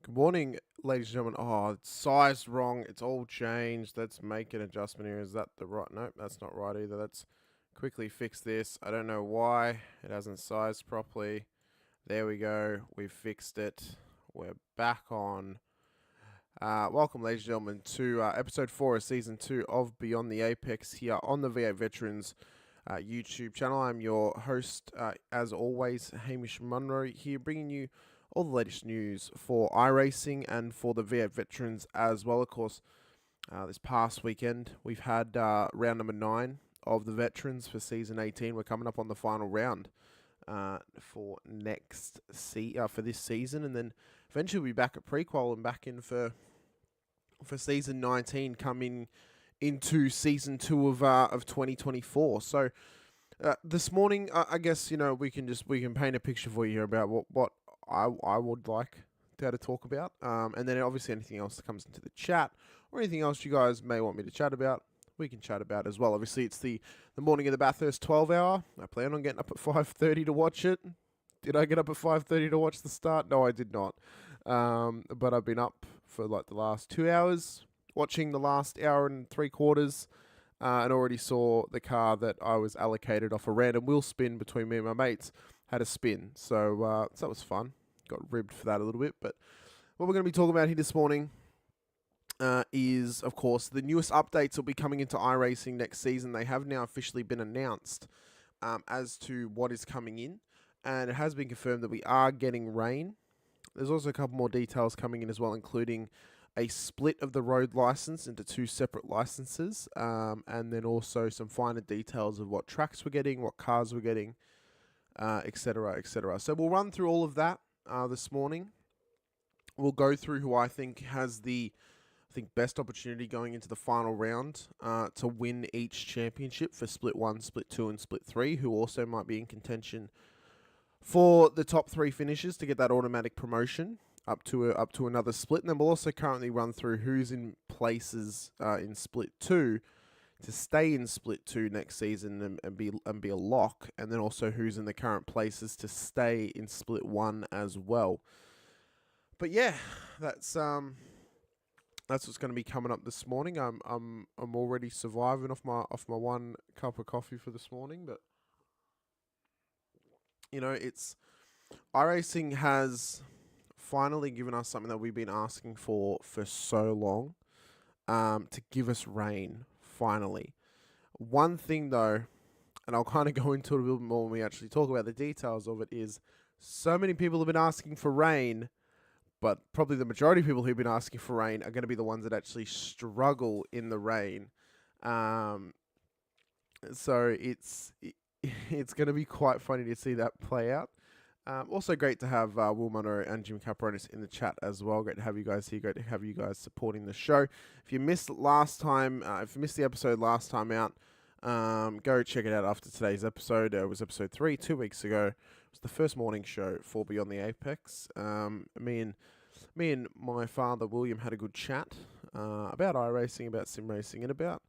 Good morning, ladies and gentlemen. Oh, it's sized wrong. It's all changed. Let's make an adjustment here. Is that the right? Nope, that's not right either. Let's quickly fix this. I don't know why it hasn't sized properly. There we go. We've fixed it. We're back on. Welcome, ladies and gentlemen, to episode 4 of season 2 of Beyond the Apex here on the V8 Veterans YouTube channel. I'm your host, as always, Hamish Munro, here bringing you all the latest news for iRacing and for the V8 Veterans as well. Of course, this past weekend, we've had round number 9 of the Veterans for season 18. We're coming up on the final round for for this season, and then eventually we'll be back at prequal and back in for season 19, coming into season 2 of 2024. So this morning, I guess we can paint a picture for you here about what I would like to talk about, and then obviously anything else that comes into the chat or anything else you guys may want me to chat about, we can chat about as well. Obviously, it's the morning of the Bathurst 12 hour. I plan on getting up at 5:30 to watch it. Did I get up at 5:30 to watch the start? No, I did not. But I've been up for like the last 2 hours, watching the last hour and 3/4, and already saw the car that I was allocated off a random wheel spin between me and my mates had a spin. So that was fun. Got ribbed for that a little bit. But what we're going to be talking about here this morning is, of course, the newest updates will be coming into iRacing next season. They have now officially been announced as to what is coming in, and it has been confirmed that we are getting rain. There's also a couple more details coming in as well, including a split of the road license into 2 separate licenses, and then also some finer details of what tracks we're getting, what cars we're getting, etc., etc. So we'll run through all of that this morning. We'll go through who I think has the I think, best opportunity going into the final round to win each championship for Split 1, Split 2 and Split 3, who also might be in contention for the top 3 finishes to get that automatic promotion up to another split. And then we'll also currently run through who's in places in Split 2 to stay in Split 2 next season and be a lock, and then also who's in the current places to stay in Split 1 as well. But yeah, that's what's going to be coming up this morning. I'm already surviving off my 1 cup of coffee for this morning, but it's iRacing has finally given us something that we've been asking for so long, to give us rain, finally. One thing, though, and I'll kind of go into it a little bit more when we actually talk about the details of it, is so many people have been asking for rain, but probably the majority of people who've been asking for rain are going to be the ones that actually struggle in the rain. So it's going to be quite funny to see that play out. Also great to have Will Munro and Jim Capronis in the chat as well. Great to have you guys here. Great to have you guys supporting the show. If you missed the episode last time out, go check it out after today's episode. It was episode 3, 2 weeks ago. It was the first morning show for Beyond the Apex. Me and my father William had a good chat about iRacing, about sim racing, and about,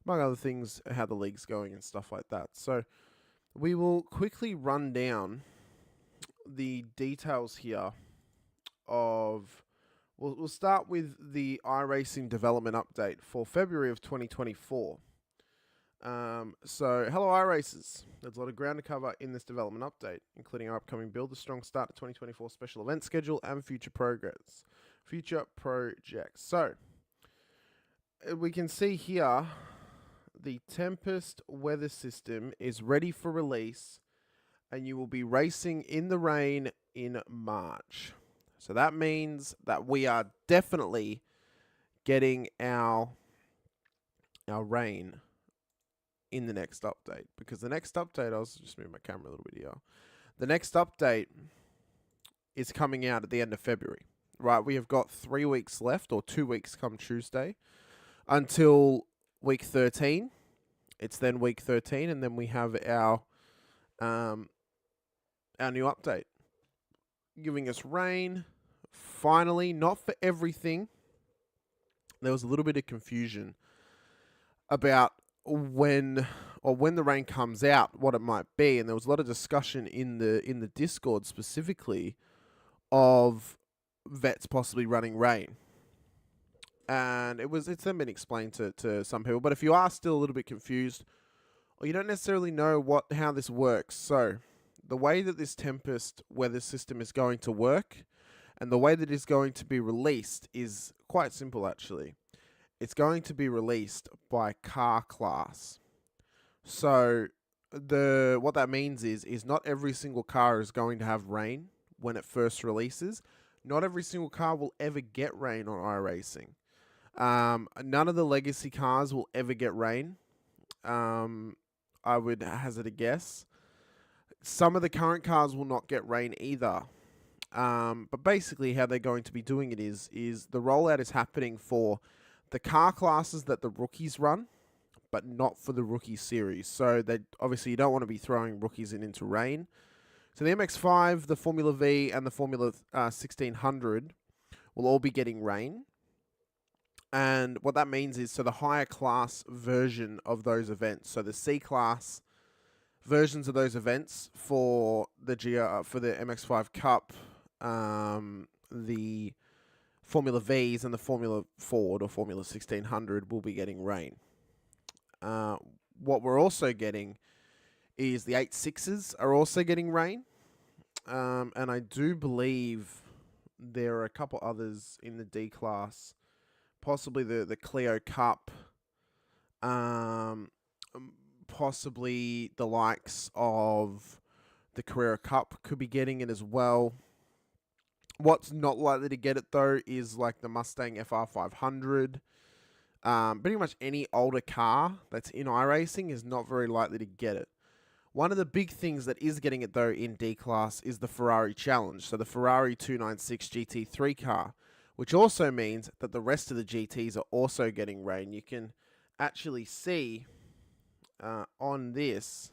among other things, how the league's going and stuff like that. So we will quickly run down the details here of... We'll start with the iRacing development update for February of 2024. So, hello iRacers. There's a lot of ground to cover in this development update, including our upcoming Build a Strong Start to 2024 special event schedule and future projects. So, we can see here the Tempest weather system is ready for release, and you will be racing in the rain in March. So that means that we are definitely getting our rain in the next update, because the next update, I'll just move my camera a little bit here. The next update is coming out at the end of February, right? We have got 3 weeks left, or 2 weeks come Tuesday, until week 13. It's then week 13, and then we have our new update, giving us rain, finally, not for everything. There was a little bit of confusion about when the rain comes out, what it might be, and there was a lot of discussion in the Discord specifically of vets possibly running rain. And it's then been explained to some people, but if you are still a little bit confused, or you don't necessarily know how this works, so the way that this Tempest weather system is going to work and the way that it's going to be released is quite simple, actually. It's going to be released by car class. So what that means is not every single car is going to have rain when it first releases. Not every single car will ever get rain on iRacing. None of the legacy cars will ever get rain. I would hazard a guess. Some of the current cars will not get rain either. But basically how they're going to be doing it is the rollout is happening for the car classes that the rookies run, but not for the rookie series. So obviously you don't want to be throwing rookies into rain. So the MX-5, the Formula V, and the Formula 1600 will all be getting rain. And what that means is, so the higher class version of those events, so the C-class versions of those events for the MX-5 Cup, the Formula Vs and the Formula Ford or Formula 1600 will be getting rain. What we're also getting is the 8.6s are also getting rain. And I do believe there are a couple others in the D class, possibly the Clio Cup, possibly the likes of the Carrera Cup could be getting it as well. What's not likely to get it, though, is like the Mustang FR500. Pretty much any older car that's in iRacing is not very likely to get it. One of the big things that is getting it, though, in D-Class is the Ferrari Challenge. So the Ferrari 296 GT3 car which also means that the rest of the GTs are also getting rain. You can actually see on this,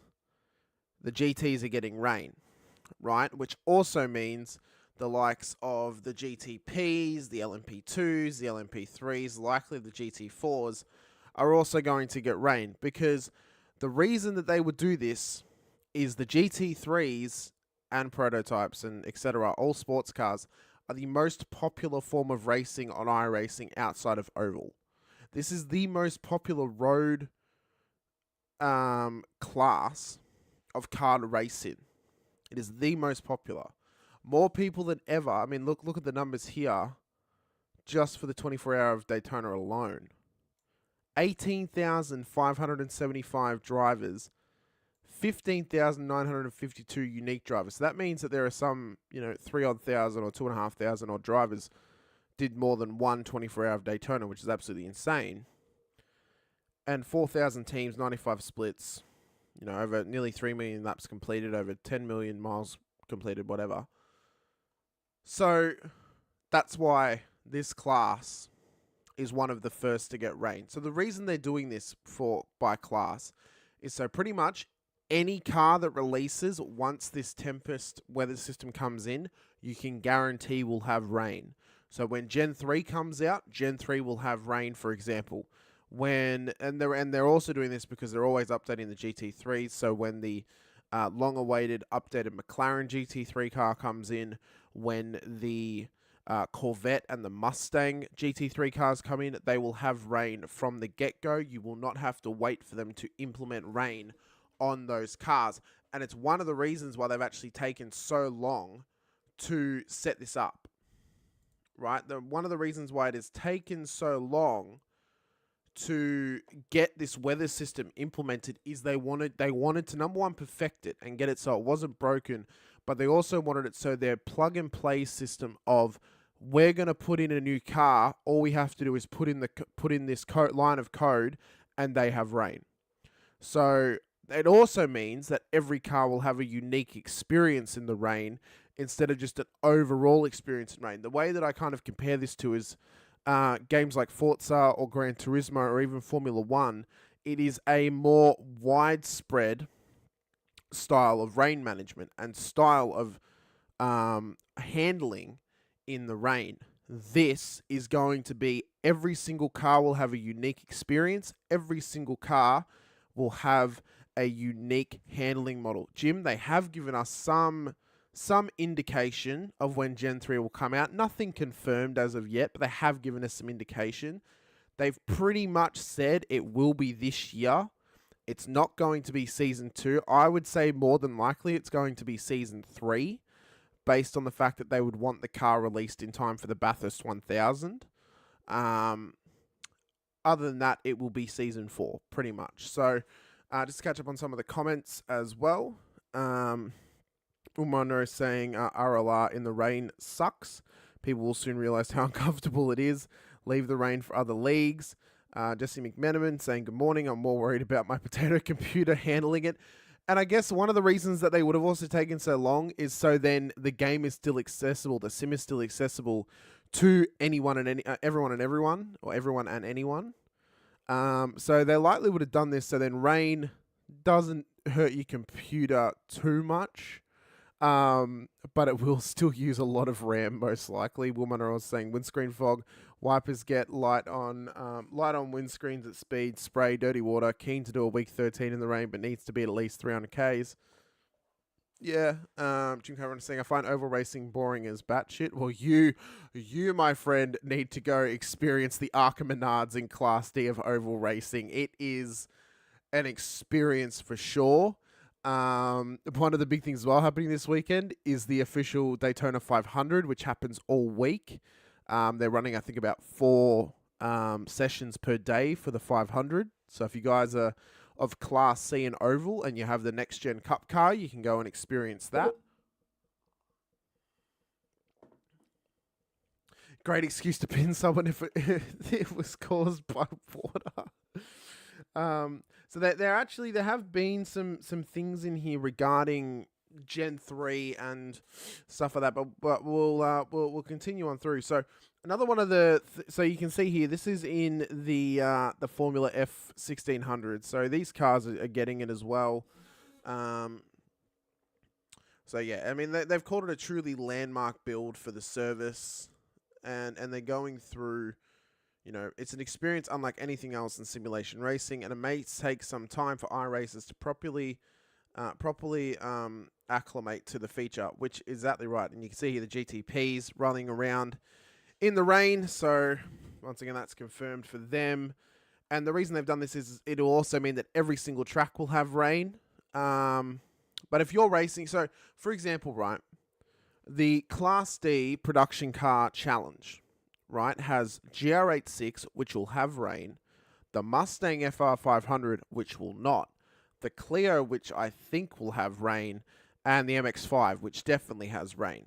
the GTs are getting rain, right? Which also means the likes of the GTPs, the LMP2s, the LMP3s, likely the GT4s, are also going to get rain, because the reason that they would do this is the GT3s and prototypes and etc., all sports cars, are the most popular form of racing on iRacing outside of oval. This is the most popular road class of car racing. It is the most popular. More people than ever. I mean, look at the numbers here, just for the 24 hour of Daytona alone. 18,575 drivers, 15,952 unique drivers. So that means that there are some, 3,000 or 2,500 odd drivers did more than one 24 hour of Daytona, which is absolutely insane. And 4,000 teams, 95 splits, over nearly 3 million laps completed, over 10 million miles completed, whatever. So that's why this class is one of the first to get rain. So the reason they're doing this by class is so pretty much any car that releases once this Tempest weather system comes in, you can guarantee will have rain. So when Gen 3 comes out, Gen 3 will have rain, for example. They're also doing this because they're always updating the GT3. So when the long-awaited updated McLaren GT3 car comes in, when the Corvette and the Mustang GT3 cars come in, they will have rain from the get-go. You will not have to wait for them to implement rain on those cars. And it's one of the reasons why they've actually taken so long to set this up, right? One of the reasons why it has taken so long to get this weather system implemented is they wanted to, number one, perfect it and get it so it wasn't broken, but they also wanted it so their plug-and-play system of, we're going to put in a new car, all we have to do is put in this line of code, and they have rain. So it also means that every car will have a unique experience in the rain instead of just an overall experience in rain. The way that I kind of compare this to is games like Forza or Gran Turismo or even Formula One. It is a more widespread style of rain management and style of handling in the rain. This is going to be, every single car will have a unique experience. Every single car will have a unique handling model. Jim, they have given us some indication of when Gen 3 will come out. Nothing confirmed as of yet, but they have given us some indication. They've pretty much said it will be this year. It's not going to be Season 2. I would say more than likely it's going to be Season 3, based on the fact that they would want the car released in time for the Bathurst 1000. Other than that, it will be Season 4, pretty much. So, just to catch up on some of the comments as well. Umano is saying RLR in the rain sucks. People will soon realise how uncomfortable it is. Leave the rain for other leagues. Jesse McMenamin saying, good morning. I'm more worried about my potato computer handling it. And I guess one of the reasons that they would have also taken so long is so then the game is still accessible, the sim is still accessible to anyone and everyone and everyone, or everyone and anyone. So they likely would have done this so then rain doesn't hurt your computer too much. But it will still use a lot of RAM, most likely. Woman was saying windscreen fog, wipers get light on windscreens at speed, spray dirty water, keen to do a week 13 in the rain, but needs to be at least 300 Ks. Yeah, Jim Cameron saying, I find oval racing boring as batshit. Well, you, my friend, need to go experience the Arca Menards in Class D of oval racing. It is an experience for sure. One of the big things as well happening this weekend is the official Daytona 500, which happens all week. They're running, I think, about 4 sessions per day for the 500. So if you guys are of Class C and Oval and you have the Next Gen Cup car, you can go and experience that. Great excuse to pin someone if it was caused by water. So there have been some things in here regarding Gen 3 and stuff like that, but we'll continue on through. So Another one of the so you can see here, this is in the Formula F 1600. So these cars are getting it as well. So yeah, I mean they've called it a truly landmark build for the service, and they're going through. It's an experience unlike anything else in simulation racing, and it may take some time for iRacers to properly acclimate to the feature, which is exactly right. And you can see here the GTPs running around in the rain. So once again, that's confirmed for them. And the reason they've done this is it'll also mean that every single track will have rain. But if you're racing, so for example, right, the Class D production car challenge, right, has GR86, which will have rain, the Mustang FR500, which will not, the Clio, which I think will have rain, and the MX-5, which definitely has rain.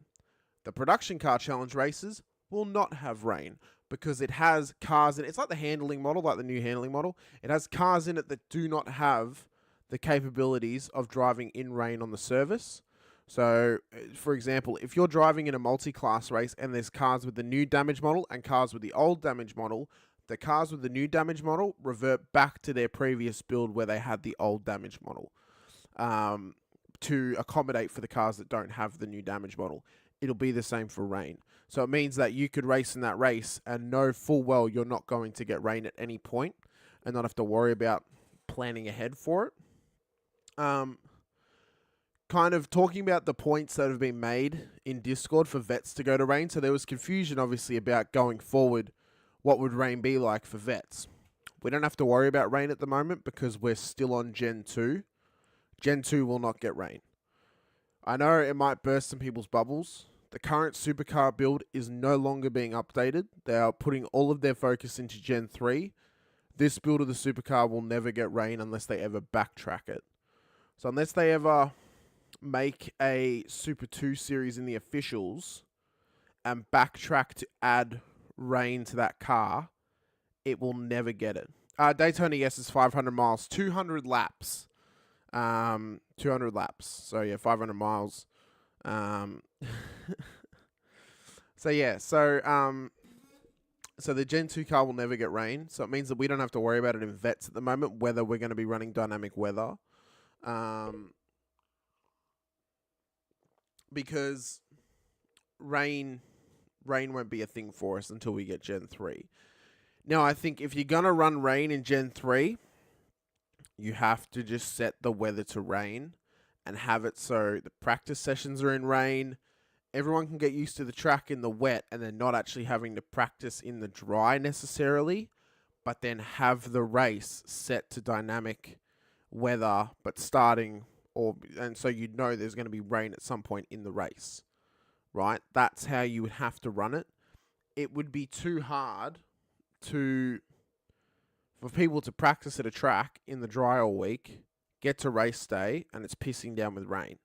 The production car challenge races will not have rain because it has cars in it. It's like the handling model, like the new handling model. It has cars in it that do not have the capabilities of driving in rain on the surface. So, for example, if you're driving in a multi-class race and there's cars with the new damage model and cars with the old damage model, the cars with the new damage model revert back to their previous build where they had the old damage model, to accommodate for the cars that don't have the new damage model. It'll be the same for rain. So it means that you could race in that race and know full well you're not going to get rain at any point and not have to worry about planning ahead for it. Kind of talking about the points that have been made in Discord for vets to go to rain. So there was confusion, obviously, about going forward, what would rain be like for vets. We don't have to worry about rain at the moment because we're still on Gen 2. Gen 2 will not get rain. I know it might burst some people's bubbles. The current supercar build is no longer being updated. They are putting all of their focus into Gen 3. This build of the supercar will never get rain unless they ever backtrack it. So unless they ever make a Super 2 series in the officials and backtrack to add rain to that car, it will never get it. Daytona, yes, is 500 miles, 200 laps. 200 laps. So yeah, 500 miles. So yeah, so the Gen 2 car will never get rain. So it means that we don't have to worry about it in vets at the moment, whether we're going to be running dynamic weather. Because rain won't be a thing for us until we get Gen 3. Now, I think if you're going to run rain in Gen 3, you have to just set the weather to rain and have it so the practice sessions are in rain. Everyone can get used to the track in the wet and then not actually having to practice in the dry necessarily, but then have the race set to dynamic weather, but starting and so you know there's going to be rain at some point in the race, right? That's how you would have to run it. It would be too hard for people to practice at a track in the dry all week, get to race day, and it's pissing down with rain.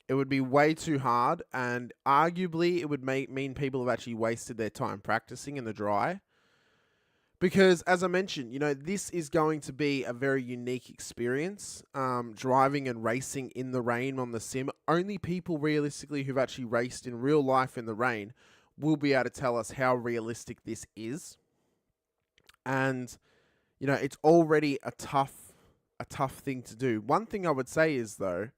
It would be way too hard, and arguably it would mean people have actually wasted their time practicing in the dry. Because, as I mentioned, this is going to be a very unique experience, driving and racing in the rain on the sim. Only people, realistically, who've actually raced in real life in the rain will be able to tell us how realistic this is. And, it's already a tough thing to do. One thing I would say is, though,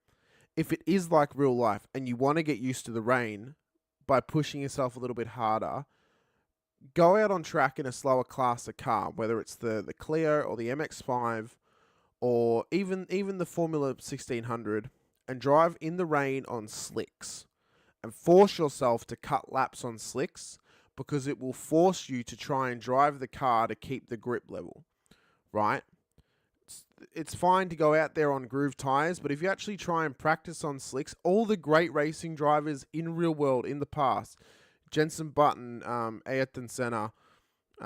if it is like real life and you want to get used to the rain by pushing yourself a little bit harder, go out on track in a slower class of car, whether it's the Clio or the MX-5 or even the Formula 1600, and drive in the rain on slicks and force yourself to cut laps on slicks, because it will force you to try and drive the car to keep the grip level, right? It's fine to go out there on groove tires, but if you actually try and practice on slicks, all the great racing drivers in real world in the past, Jenson Button, Ayrton Senna,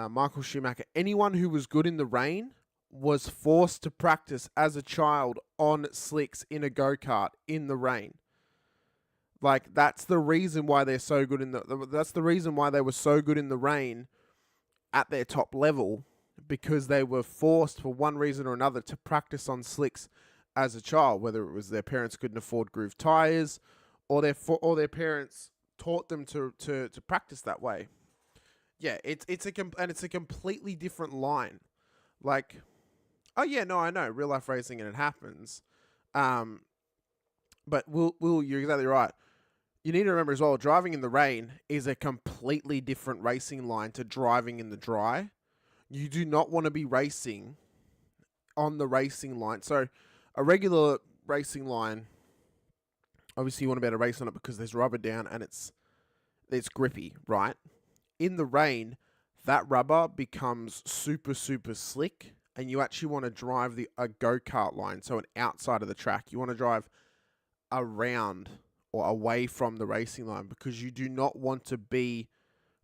Michael Schumacher, anyone who was good in the rain was forced to practice as a child on slicks in a go-kart in the rain. Like, that's the reason why they're so good that's the reason why they were so good in the rain at their top level, because they were forced for one reason or another to practice on slicks as a child, whether it was their parents couldn't afford groove tires or their parents taught them to practice that way. Yeah, it's a completely different line. Like, oh yeah, no, I know real life racing and it happens. Um, but will you're exactly right. You need to remember as well, driving in the rain is a completely different racing line to driving in the dry. You do not want to be racing on the racing line. So, a regular racing line, obviously you want to be able to race on it because there's rubber down and it's grippy, right? In the rain, that rubber becomes super super slick, and you actually want to drive a go kart line, so an outside of the track. You want to drive around or away from the racing line because you do not want to be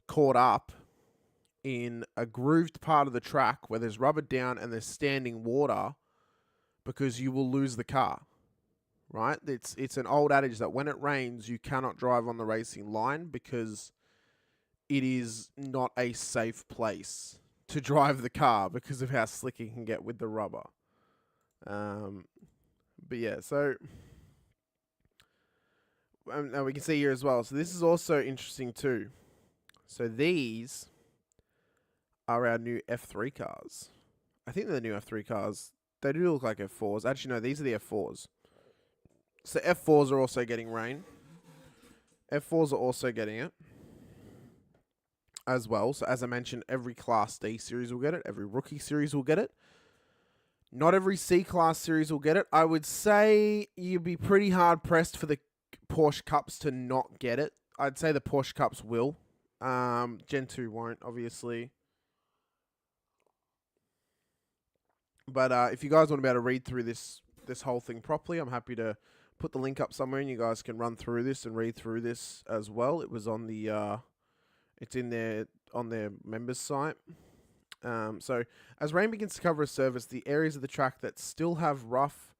caught up in a grooved part of the track where there's rubber down and there's standing water, because you will lose the car. Right? It's an old adage that when it rains, you cannot drive on the racing line because it is not a safe place to drive the car because of how slick it can get with the rubber. But yeah, so now we can see here as well. So this is also interesting too. So these are our new F3 cars. I think they're the new F3 cars. They do look like F4s. Actually, no, these are the F4s. So F4s are also getting rain. F4s are also getting it as well. So as I mentioned, every Class D series will get it. Every Rookie series will get it. Not every C-Class series will get it. I would say you'd be pretty hard-pressed for the Porsche Cups to not get it. I'd say the Porsche Cups will. Gen 2 won't, obviously. But if you guys want to be able to read through this whole thing properly, I'm happy to put the link up somewhere and you guys can run through this and read through this as well. It was on the... it's in there on their members site. So as rain begins to cover a surface, the areas of the track that still have rough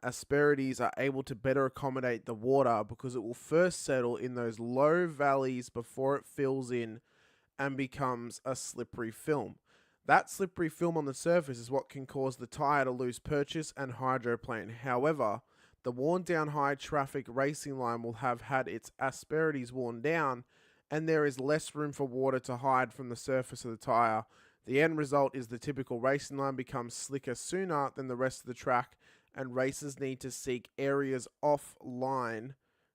asperities are able to better accommodate the water because it will first settle in those low valleys before it fills in and becomes a slippery film. That slippery film on the surface is what can cause the tyre to lose purchase and hydroplane. However, the worn down high traffic racing line will have had its asperities worn down, and there is less room for water to hide from the surface of the tyre. The end result is the typical racing line becomes slicker sooner than the rest of the track, and racers need to seek areas offline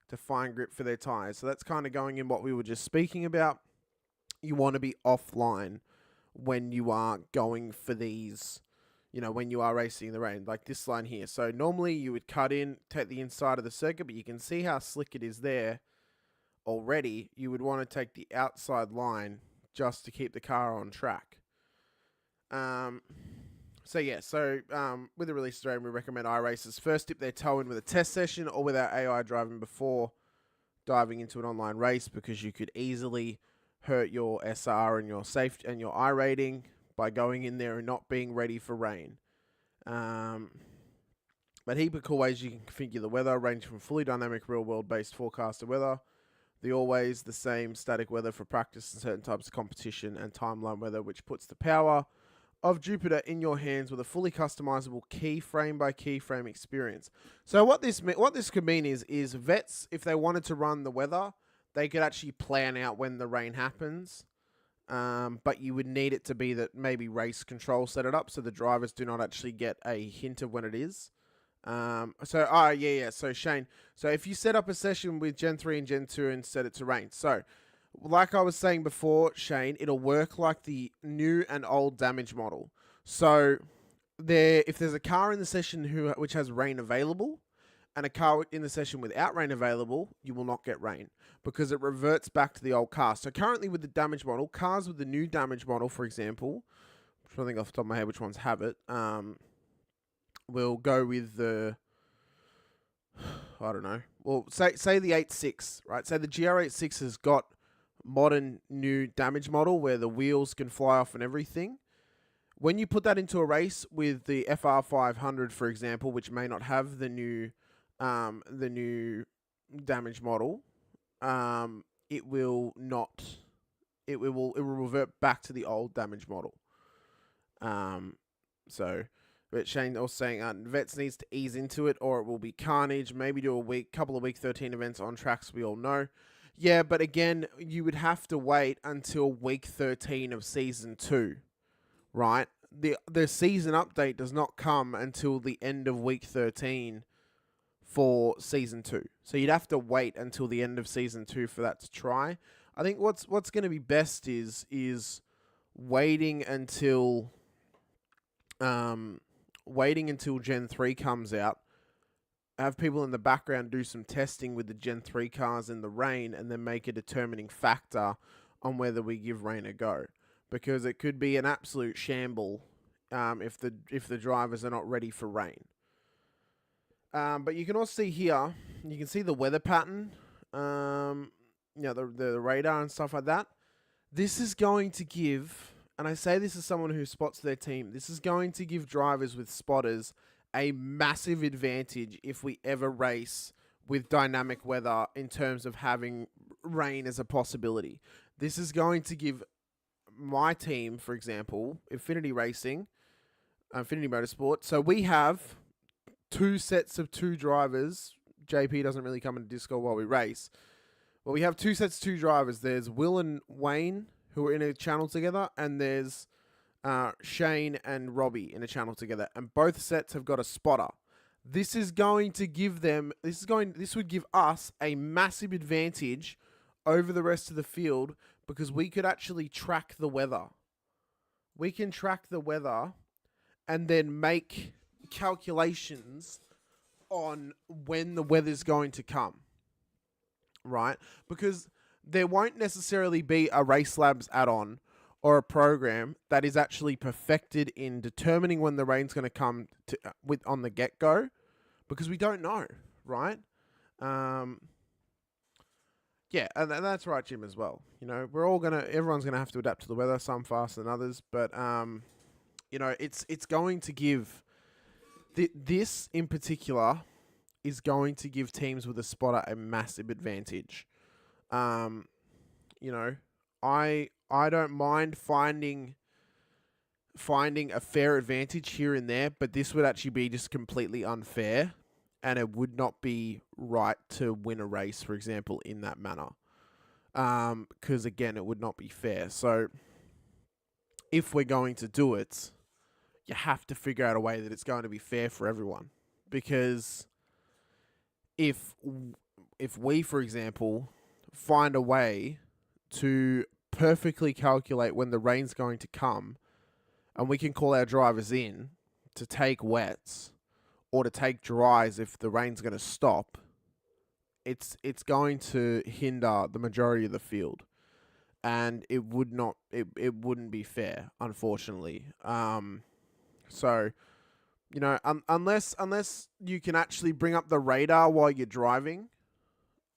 to find grip for their tyres. So that's kind of going in what we were just speaking about. You want to be offline when you are going for these, when you are racing in the rain, like this line here. So normally you would cut in, take the inside of the circuit, but you can see how slick it is there already. You would want to take the outside line just to keep the car on track. With the release of rain, we recommend iRacers first dip their toe in with a test session or without AI driving before diving into an online race, because you could easily hurt your SR and your safety and your I rating by going in there and not being ready for rain. But heap of cool ways you can configure the weather, ranging from fully dynamic real-world based forecasted weather, the always the same static weather for practice and certain types of competition, and timeline weather, which puts the power of Jupiter in your hands with a fully customizable keyframe by keyframe experience. So what this could mean is vets, if they wanted to run the weather, they could actually plan out when the rain happens. But you would need it to be that maybe race control set it up so the drivers do not actually get a hint of when it is. So Shane, so if you set up a session with Gen 3 and Gen 2 and set it to rain, so like I was saying before, Shane, it'll work like the new and old damage model. So if there's a car in the session which has rain available, and a car in the session without rain available, you will not get rain because it reverts back to the old car. So currently with the damage model, cars with the new damage model, for example, I'm trying to think off the top of my head which ones have it, we'll go with the, I don't know, well, say the 8.6, right? Say the GR86 has got modern new damage model where the wheels can fly off and everything. When you put that into a race with the FR500, for example, which may not have the new damage model, it will revert back to the old damage model. But Shane also saying vets needs to ease into it or it will be carnage. Maybe do couple of week 13 events on tracks we all know. Yeah, but again, you would have to wait until week 13 of season 2, right? The season update does not come until the end of week 13 for season 2. So you'd have to wait until the end of season 2 for that to try. I think what's going to be best is waiting until waiting until Gen 3 comes out. Have people in the background do some testing with the Gen 3 cars in the rain, and then make a determining factor on whether we give rain a go, because it could be an absolute shamble if the drivers are not ready for rain. But you can also see here, you can see the weather pattern, the radar and stuff like that. This is going to give, and I say this as someone who spots their team, this is going to give drivers with spotters a massive advantage if we ever race with dynamic weather in terms of having rain as a possibility. This is going to give my team, for example, Infinity Motorsport. So we have 2 sets of 2 drivers. JP doesn't really come into Discord while we race. Well, we have 2 sets of 2 drivers. There's Will and Wayne, who are in a channel together, and there's Shane and Robbie in a channel together, and both sets have got a spotter. This is going to give them. This would give us a massive advantage over the rest of the field, because we could actually track the weather. We can track the weather, and then make calculations on when the weather's going to come. Right? Because there won't necessarily be a Race Labs add-on or a program that is actually perfected in determining when the rain's going to come on the get-go, because we don't know, right? Yeah, and that's right, Jim, as well. Everyone's gonna have to adapt to the weather, some faster than others, but it's going to give this in particular is going to give teams with a spotter a massive advantage. I don't mind finding a fair advantage here and there, but this would actually be just completely unfair, and it would not be right to win a race, for example, in that manner. Because again, it would not be fair. So if we're going to do it, you have to figure out a way that it's going to be fair for everyone. Because if we, for example, find a way to perfectly calculate when the rain's going to come, and we can call our drivers in to take wets or to take dries if the rain's going to stop, it's going to hinder the majority of the field, and it wouldn't be fair, unfortunately. So unless you can actually bring up the radar while you're driving,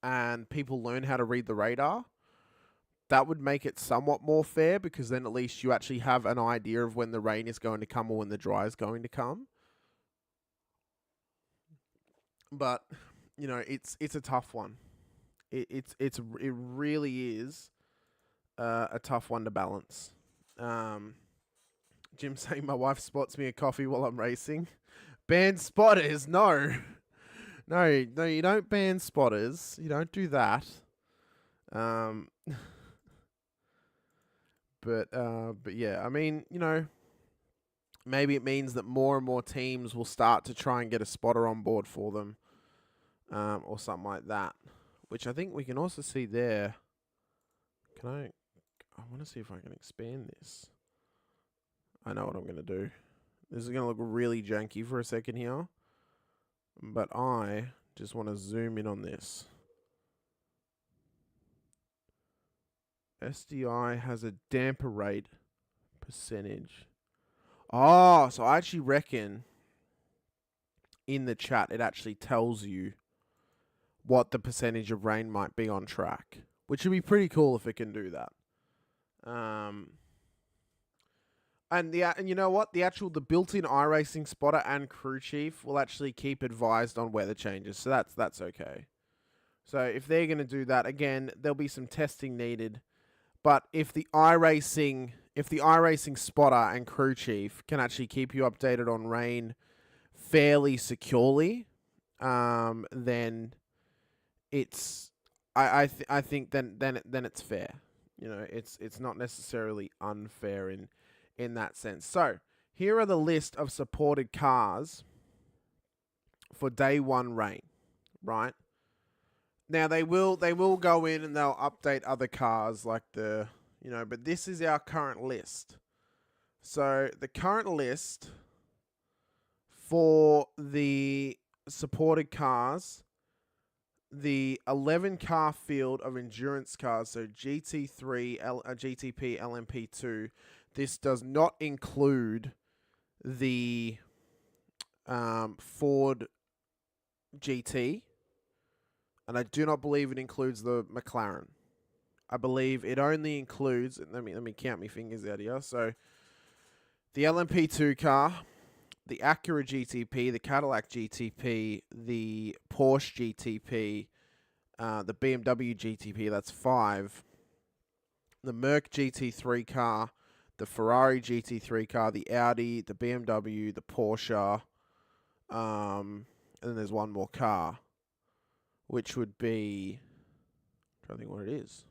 and people learn how to read the radar, that would make it somewhat more fair, because then at least you actually have an idea of when the rain is going to come or when the dry is going to come. But it's a tough one. It really is a tough one to balance. Jim saying my wife spots me a coffee while I'm racing. Ban spotters? No, you don't ban spotters. You don't do that. But yeah, I mean, maybe it means that more and more teams will start to try and get a spotter on board for them, or something like that, which I think we can also see there. I want to see if I can expand this. I know what I'm going to do. This is going to look really janky for a second here, but I just want to zoom in on this. SDI has a damper rate percentage. Oh, so I actually reckon in the chat it actually tells you what the percentage of rain might be on track, which would be pretty cool if it can do that. And you know what? The built-in iRacing spotter and crew chief will actually keep advised on weather changes, so that's okay. So if they're going to do that, again, there'll be some testing needed. But if the iRacing spotter and crew chief can actually keep you updated on rain fairly securely, then it's I think then it's fair. You know, it's not necessarily unfair in that sense. So here are the list of supported cars for day one rain. Right now they will go in and they'll update other cars like the but this is our current list. So the current list for the supported cars, the 11 car field of endurance cars, so GT3, GTP, LMP2, this does not include the Ford GT, and I do not believe it includes the McLaren. I believe it only includes, let me count my fingers out here, so the LMP2 car, the Acura GTP, the Cadillac GTP, the Porsche GTP, the BMW GTP, that's 5. The Merc GT3 car, the Ferrari GT3 car, the Audi, the BMW, the Porsche, and then there's one more car, which would be, I'm trying to think what it is,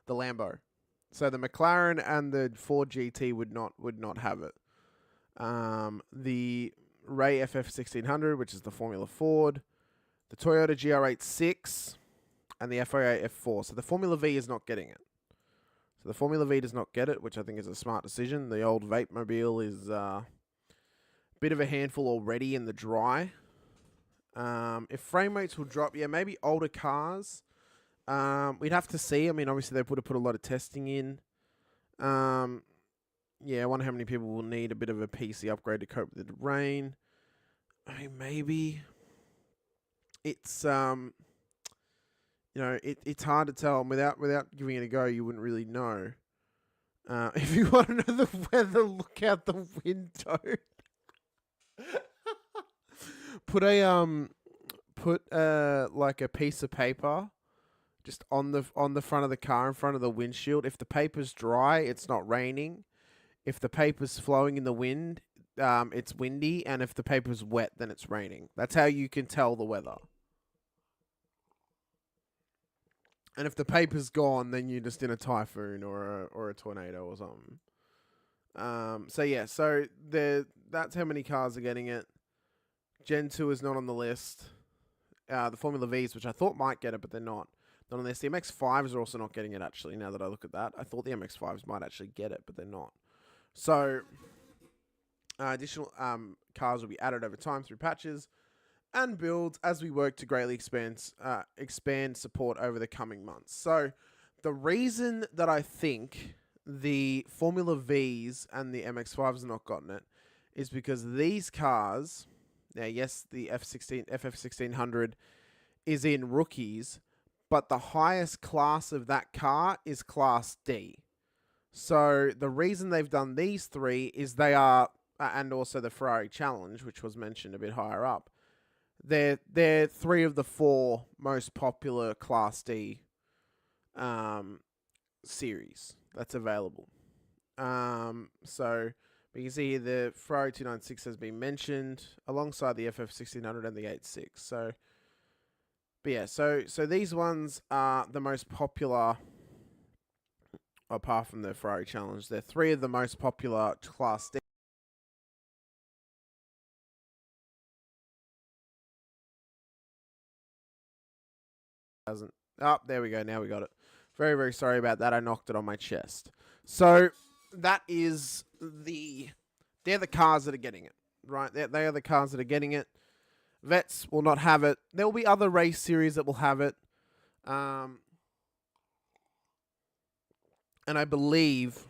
the Lambo. So the McLaren and the Ford GT would not have it. The Ray FF1600, which is the Formula Ford, the Toyota GR86, and the FIA F4. So the Formula V is not getting it. So the Formula V does not get it, which I think is a smart decision. The old Vape Mobile is a bit of a handful already in the dry. If frame rates will drop, yeah, maybe older cars. We'd have to see. I mean, obviously they would have put a lot of testing in. Yeah, I wonder how many people will need a bit of a PC upgrade to cope with the rain. I mean, maybe it's it's hard to tell. Without giving it a go, you wouldn't really know. If you want to know the weather, look out the window. Put like a piece of paper just on the front of the car, in front of the windshield. If the paper's dry, it's not raining. If the paper's flowing in the wind, it's windy, and if the paper's wet, then it's raining. That's how you can tell the weather. And if the paper's gone, then you're just in a typhoon or a tornado or something. So yeah, that's how many cars are getting it. Gen 2 is not on the list. The Formula Vs, which I thought might get it, but they're not on this. The MX-5s are also not getting it, actually, now that I look at that. I thought the MX-5s might actually get it, but they're not. So additional cars will be added over time through patches and builds as we work to greatly expand support over the coming months. So the reason that I think the Formula Vs and the MX-5s have not gotten it is because these cars, now yes, the FF1600 is in rookies, but the highest class of that car is Class D. So the reason they've done these three is they are, and also the Ferrari Challenge, which was mentioned a bit higher up, they're 3 of the 4 most popular Class D series that's available. So you can see here the Ferrari 296 has been mentioned alongside the FF1600 and the 86. So, but yeah, so these ones are the most popular. Apart from the Ferrari Challenge, they're 3 of the most popular Class D. There we go. Now we got it. Very, very sorry about that. I knocked it on my chest. So that is they're the cars that are getting it, right? They are the cars that are getting it. Vets will not have it. There will be other race series that will have it. And I believe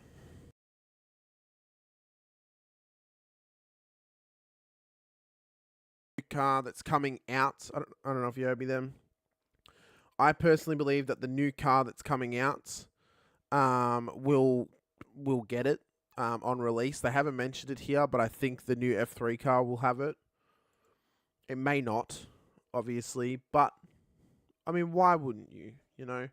car that's coming out. I don't know if you heard me then. I personally believe that the new car that's coming out will get it on release. They haven't mentioned it here, but I think the new F3 car will have it. It may not, obviously, but I mean, why wouldn't you? You know.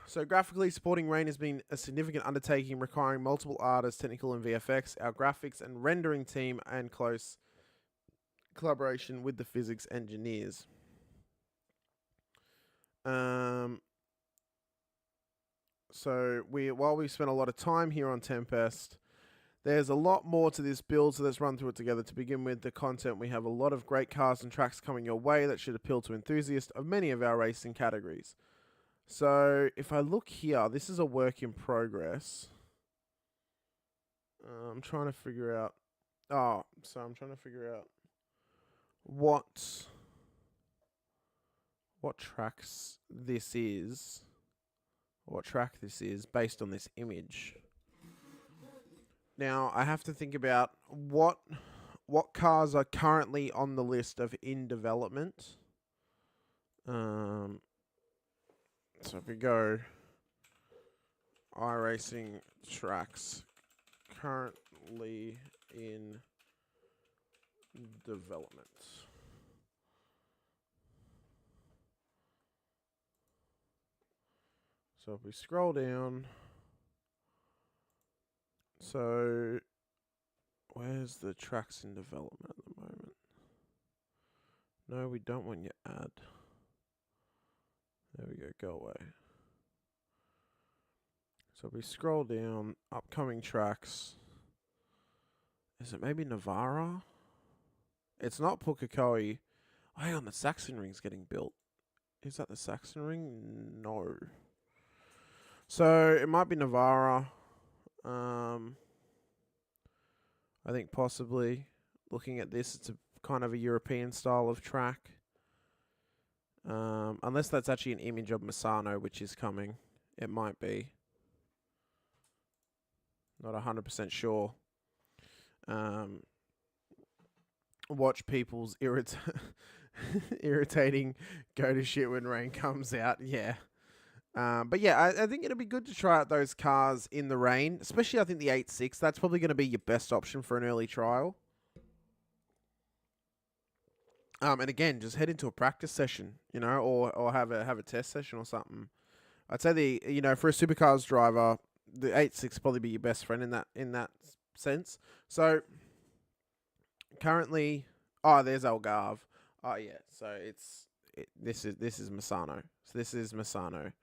So graphically, supporting rain has been a significant undertaking requiring multiple artists, technical and VFX, our graphics and rendering team, and close collaboration with the physics engineers. So while we spent a lot of time here on Tempest, there's a lot more to this build, so let's run through it together. To begin with, the content, we have a lot of great cars and tracks coming your way that should appeal to enthusiasts of many of our racing categories. So if I look here, this is a work in progress. I'm trying to figure out... I'm trying to figure out what tracks this is, what track this is based on this image. Now I have to think about what cars are currently on the list of in development. So if we go iRacing tracks currently in development. So if we scroll down, so where's the tracks in development at the moment? No, we don't want your ad. There we go away. So if we scroll down, upcoming tracks. Is it maybe Navarra? It's not Pukekohe. Oh, hang on, the Saxon Ring's getting built. Is that the Saxon Ring? No. So it might be Navarra. I think possibly looking at this, it's a kind of a European style of track. Unless that's actually an image of Misano, which is coming. It might be. Not 100% sure. Watch people's irritating go to shit when rain comes out. Yeah. But yeah, I think it'll be good to try out those cars in the rain, especially I think the 8.6. That's probably going to be your best option for an early trial. And again, just head into a practice session, or have a test session or something. I'd say for a supercars driver, the 8.6 probably be your best friend in that sense. So currently, there's Algarve. Oh yeah, so this is Misano. So this is Misano,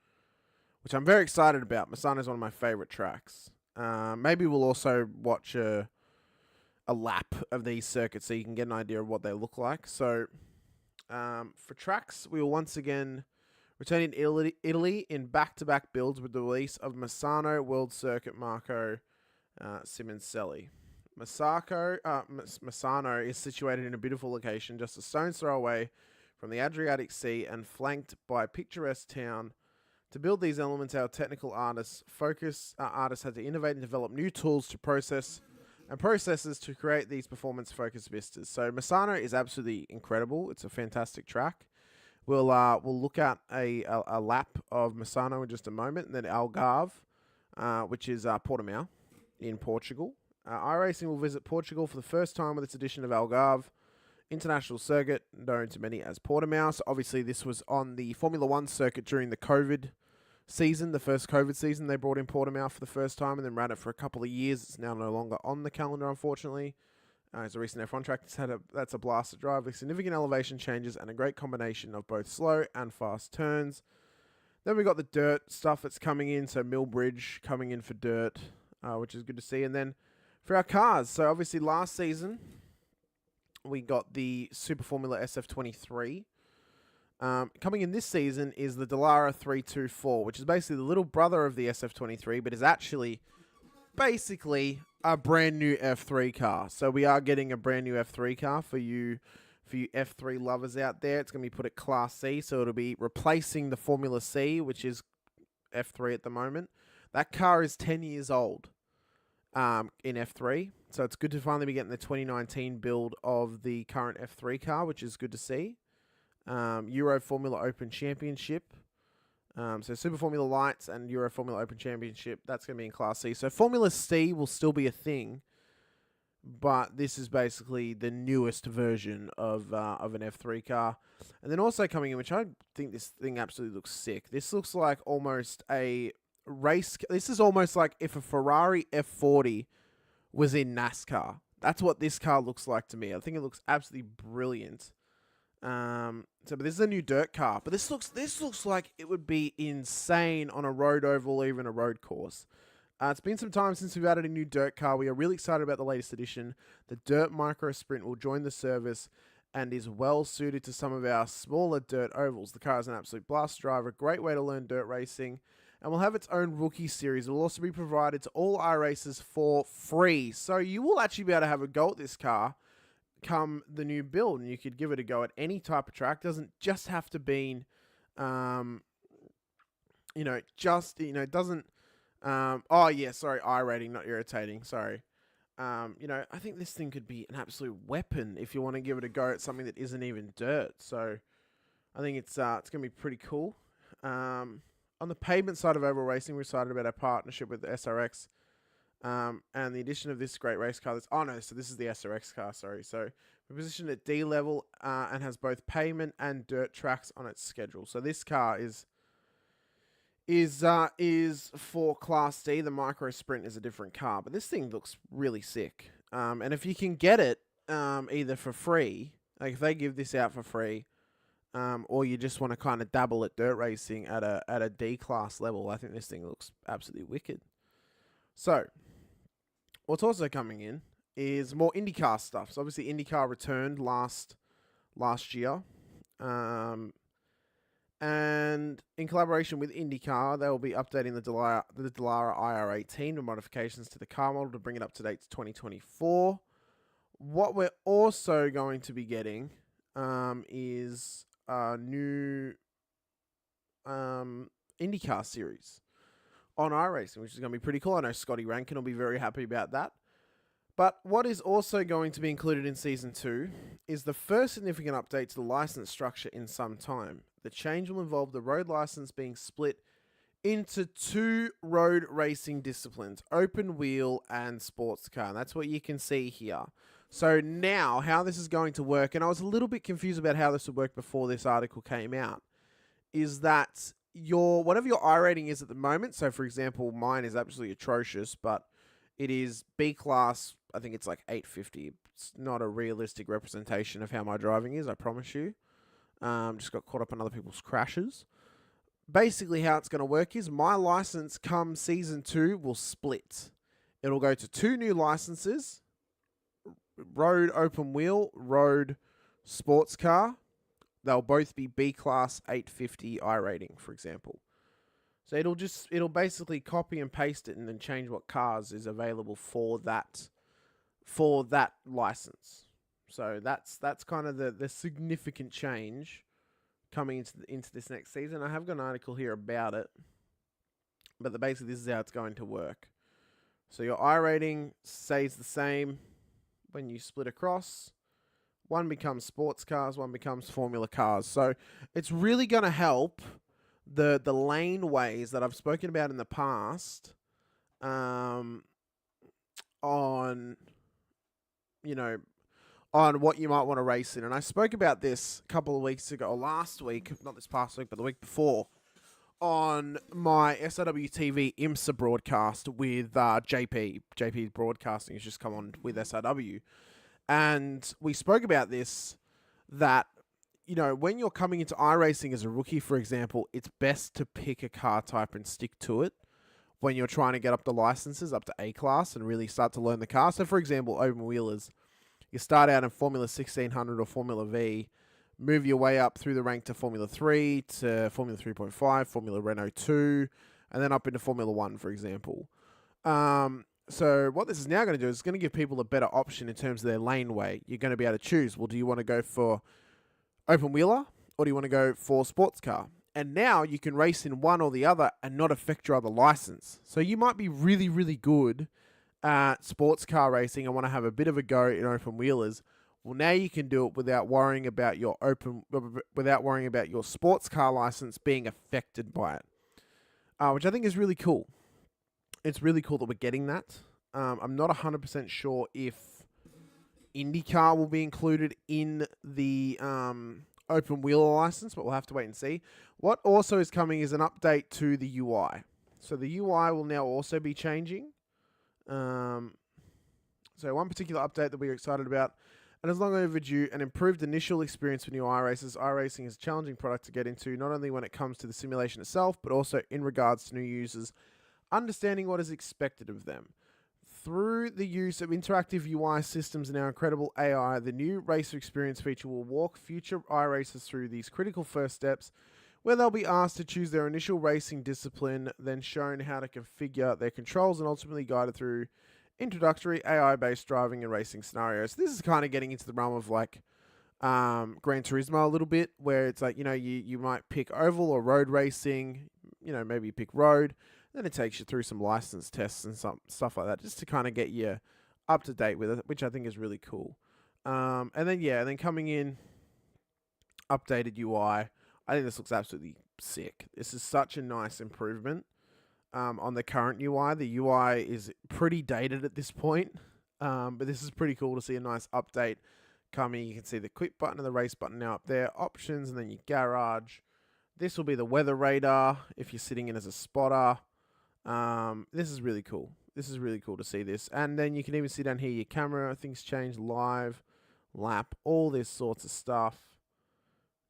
which I'm very excited about. Misano is one of my favorite tracks. Maybe we'll also watch a lap of these circuits so you can get an idea of what they look like. So for tracks, we will once again return in Italy in back-to-back builds with the release of Misano World Circuit Marco Simoncelli. Misano is situated in a beautiful location just a stone's throw away from the Adriatic Sea and flanked by a picturesque town. To build these elements, our technical artists had to innovate and develop new tools to processes to create these performance-focused vistas. So Misano is absolutely incredible. It's a fantastic track. We'll look at a lap of Misano in just a moment, and then Algarve, which is Portimao in Portugal. iRacing will visit Portugal for the first time with its edition of Algarve International Circuit, known to many as Portimao. So obviously this was on the Formula 1 circuit during the COVID season, the first COVID season. They brought in Portimao for the first time and then ran it for a couple of years. It's now no longer on the calendar, unfortunately. It's a recent F1 track. That's a blast to drive with significant elevation changes and a great combination of both slow and fast turns. Then we got the dirt stuff that's coming in. So Millbridge coming in for dirt, which is good to see. And then for our cars, so obviously last season we got the Super Formula SF23. Coming in this season is the Dallara 324, which is basically the little brother of the SF23, but is actually basically a brand new F3 car. So we are getting a brand new F3 car for you F3 lovers out there. It's going to be put at Class C, so it'll be replacing the Formula C, which is F3 at the moment. That car is 10 years old in F3, so it's good to finally be getting the 2019 build of the current F3 car, which is good to see. Euro Formula Open Championship. So Super Formula Lights and Euro Formula Open Championship, that's going to be in Class C. So Formula C will still be a thing, but this is basically the newest version of an F3 car. And then also coming in, which I think this thing absolutely looks sick. This looks like almost a race. This is almost like if a Ferrari F40 was in NASCAR. That's what this car looks like to me. I think it looks absolutely brilliant. But this is a new dirt car. But this looks like it would be insane on a road oval or even a road course. It's been some time since we've added a new dirt car. We are really excited about the latest edition. The Dirt Micro Sprint will join the service and is well suited to some of our smaller dirt ovals. The car is an absolute blast to drive, a great way to learn dirt racing, and will have its own rookie series. It will also be provided to all iRacers for free. So you will actually be able to have a go at this car come the new build, and you could give it a go at any type of track. Doesn't just have to be, doesn't. iRating, not irritating. Sorry. I think this thing could be an absolute weapon if you want to give it a go at something that isn't even dirt. So I think it's going to be pretty cool. On the pavement side of oval racing, we're excited about our partnership with the SRX. And the addition of this great race car. So this is the SRX car, sorry. So we're positioned at D level and has both pavement and dirt tracks on its schedule. So this car is for Class D. The Micro Sprint is a different car, but this thing looks really sick. And if you can get it either for free, like if they give this out for free, or you just want to kind of dabble at dirt racing at a D class level, I think this thing looks absolutely wicked. So what's also coming in is more IndyCar stuff. So obviously IndyCar returned last year. And in collaboration with IndyCar, they will be updating the Dallara IR18 with modifications to the car model to bring it up to date to 2024. What we're also going to be getting is a new IndyCar series on iRacing, which is going to be pretty cool. I know Scotty Rankin will be very happy about that. But what is also going to be included in Season 2 is the first significant update to the license structure in some time. The change will involve the road license being split into 2 road racing disciplines, open wheel and sports car. And that's what you can see here. So now, how this is going to work, and I was a little bit confused about how this would work before this article came out, is that whatever your iRating is at the moment, so for example, mine is absolutely atrocious, but it is B class, I think it's like 850. It's not a realistic representation of how my driving is, I promise you. Just got caught up in other people's crashes. Basically, how it's going to work is my license come Season 2 will split. It'll go to 2 new licenses, road open wheel, road sports car. They'll both be B class 850 iRating, for example. So it'll basically copy and paste it and then change what cars is available for that license. So that's kind of the significant change coming into this next season. I have got an article here about it, but basically this is how it's going to work. So your iRating stays the same when you split across. One becomes sports cars, one becomes formula cars. So it's really going to help the laneways that I've spoken about in the past on what you might want to race in. And I spoke about this a couple of weeks ago, or last week, not this past week, but the week before, on my SRW TV IMSA broadcast with JP. JP's broadcasting has just come on with SRW. And we spoke about this, that, when you're coming into iRacing as a rookie, for example, it's best to pick a car type and stick to it when you're trying to get up the licenses up to A class and really start to learn the car. So, for example, open wheelers, you start out in Formula 1600 or Formula V, move your way up through the rank to Formula 3, to Formula 3.5, Formula Renault 2, and then up into Formula 1, for example. So what this is now going to do is going to give people a better option in terms of their laneway. You're going to be able to choose, well, do you want to go for open wheeler or do you want to go for sports car? And now you can race in one or the other and not affect your other license. So you might be really, really good at sports car racing and want to have a bit of a go in open wheelers. Well, now you can do it without worrying about your sports car license being affected by it, which I think is really cool. It's really cool that we're getting that. I'm not 100% sure if IndyCar will be included in the open wheeler license, but we'll have to wait and see. What also is coming is an update to the UI. So the UI will now also be changing. So one particular update that we're excited about, and is long overdue and improved initial experience for new iRacers. iRacing is a challenging product to get into, not only when it comes to the simulation itself, but also in regards to new users understanding what is expected of them. Through the use of interactive UI systems and our incredible AI, the new racer experience feature will walk future iRacers through these critical first steps, where they'll be asked to choose their initial racing discipline, then shown how to configure their controls, and ultimately guided through introductory AI-based driving and racing scenarios. This is kind of getting into the realm of like Gran Turismo a little bit, where it's like, you might pick oval or road racing, maybe you pick road, then it takes you through some license tests and some stuff like that, just to kind of get you up to date with it, which I think is really cool. And then coming in, updated UI. I think this looks absolutely sick. This is such a nice improvement on the current UI. The UI is pretty dated at this point, but this is pretty cool to see a nice update coming. You can see the quit button and the race button now up there, options, and then your garage. This will be the weather radar if you're sitting in as a spotter. This is really cool. This is really cool to see this. And then you can even see down here your camera, things change, live, lap, all this sorts of stuff.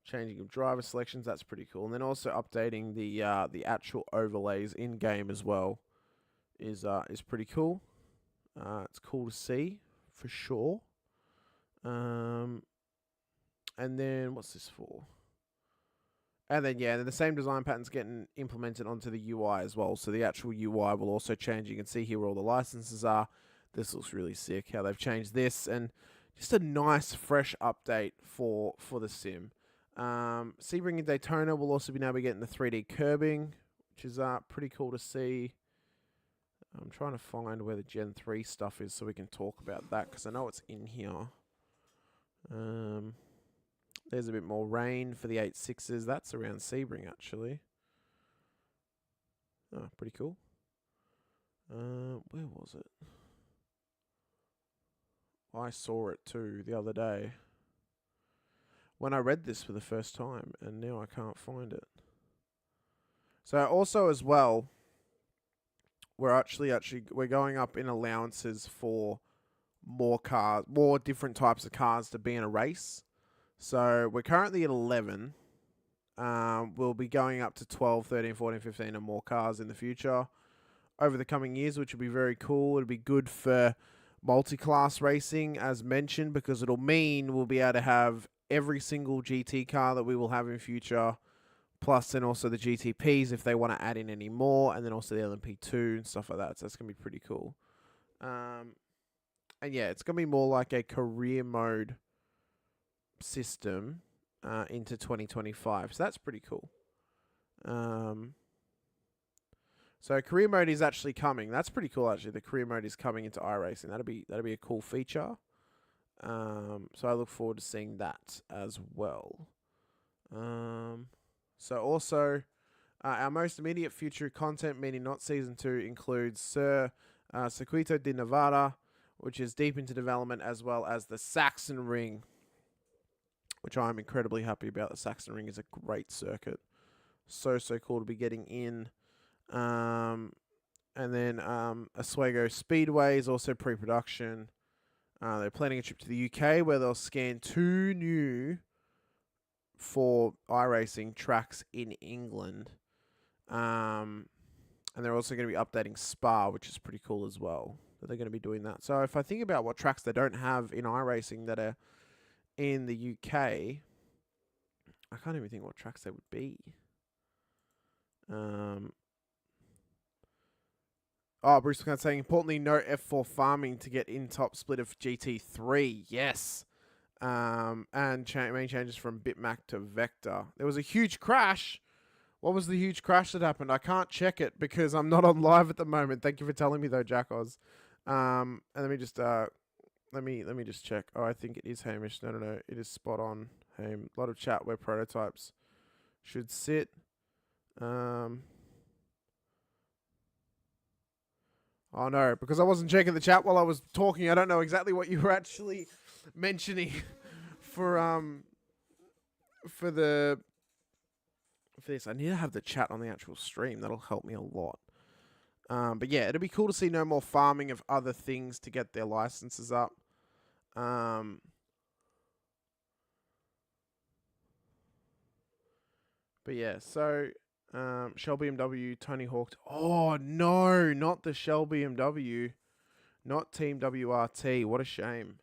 Changing of driver selections, that's pretty cool. And then also updating the actual overlays in game as well is pretty cool. It's cool to see for sure. And then what's this for? And then then the same design patterns getting implemented onto the UI as well. So the actual UI will also change. You can see here where all the licenses are. This looks really sick how they've changed this, and just a nice fresh update for the sim. Sebring and Daytona will also be now getting the 3D curbing, which is pretty cool to see. I'm trying to find where the Gen 3 stuff is so we can talk about that, because I know it's in here. There's a bit more rain for the 8.6s. That's around Sebring, actually. Oh, pretty cool. Where was it? I saw it too the other day when I read this for the first time, and now I can't find it. So also as well, we're we're going up in allowances for more cars, more different types of cars to be in a race. So we're currently at 11. We'll be going up to 12, 13, 14, 15 and more cars in the future over the coming years, which will be very cool. It'll be good for multi-class racing, as mentioned, because it'll mean we'll be able to have every single GT car that we will have in future, plus then also the GTPs if they want to add in any more, and then also the LMP2 and stuff like that. So that's going to be pretty cool. And yeah, it's going to be more like a career mode system into 2025. So that's pretty cool. So career mode is actually coming. That's pretty cool, actually. The career mode is coming into iRacing. That'll be a cool feature. So I look forward to seeing that as well. So also, our most immediate future content, meaning not Season 2, includes Circuito de Nevada, which is deep into development, as well as the Saxon Ring, which I'm incredibly happy about. The Saxon Ring is a great circuit. So cool to be getting in. And then Oswego Speedway is also pre-production. They're planning a trip to the UK where they'll scan 2 new for iRacing tracks in England. And they're also going to be updating Spa, which is pretty cool as well, that they're going to be doing that. So if I think about what tracks they don't have in iRacing that are in the UK, I can't even think what tracks they would be. Bruce McCann saying, importantly, no F4 farming to get in top split of GT3. Yes. And main changes from Bitmap to Vector. There was a huge crash. What was the huge crash that happened? I can't check it because I'm not on live at the moment. Thank you for telling me though, Jackos. And let me just check. Oh, I think it is Hamish. No. It is spot on. Ham. A lot of chat where prototypes should sit. Oh no, because I wasn't checking the chat while I was talking. I don't know exactly what you were actually mentioning for this. I need to have the chat on the actual stream. That'll help me a lot. But yeah, it'll be cool to see no more farming of other things to get their licenses up. But yeah, so Shell BMW, Tony Hawk. Oh no, not the Shell BMW, not Team WRT. What a shame.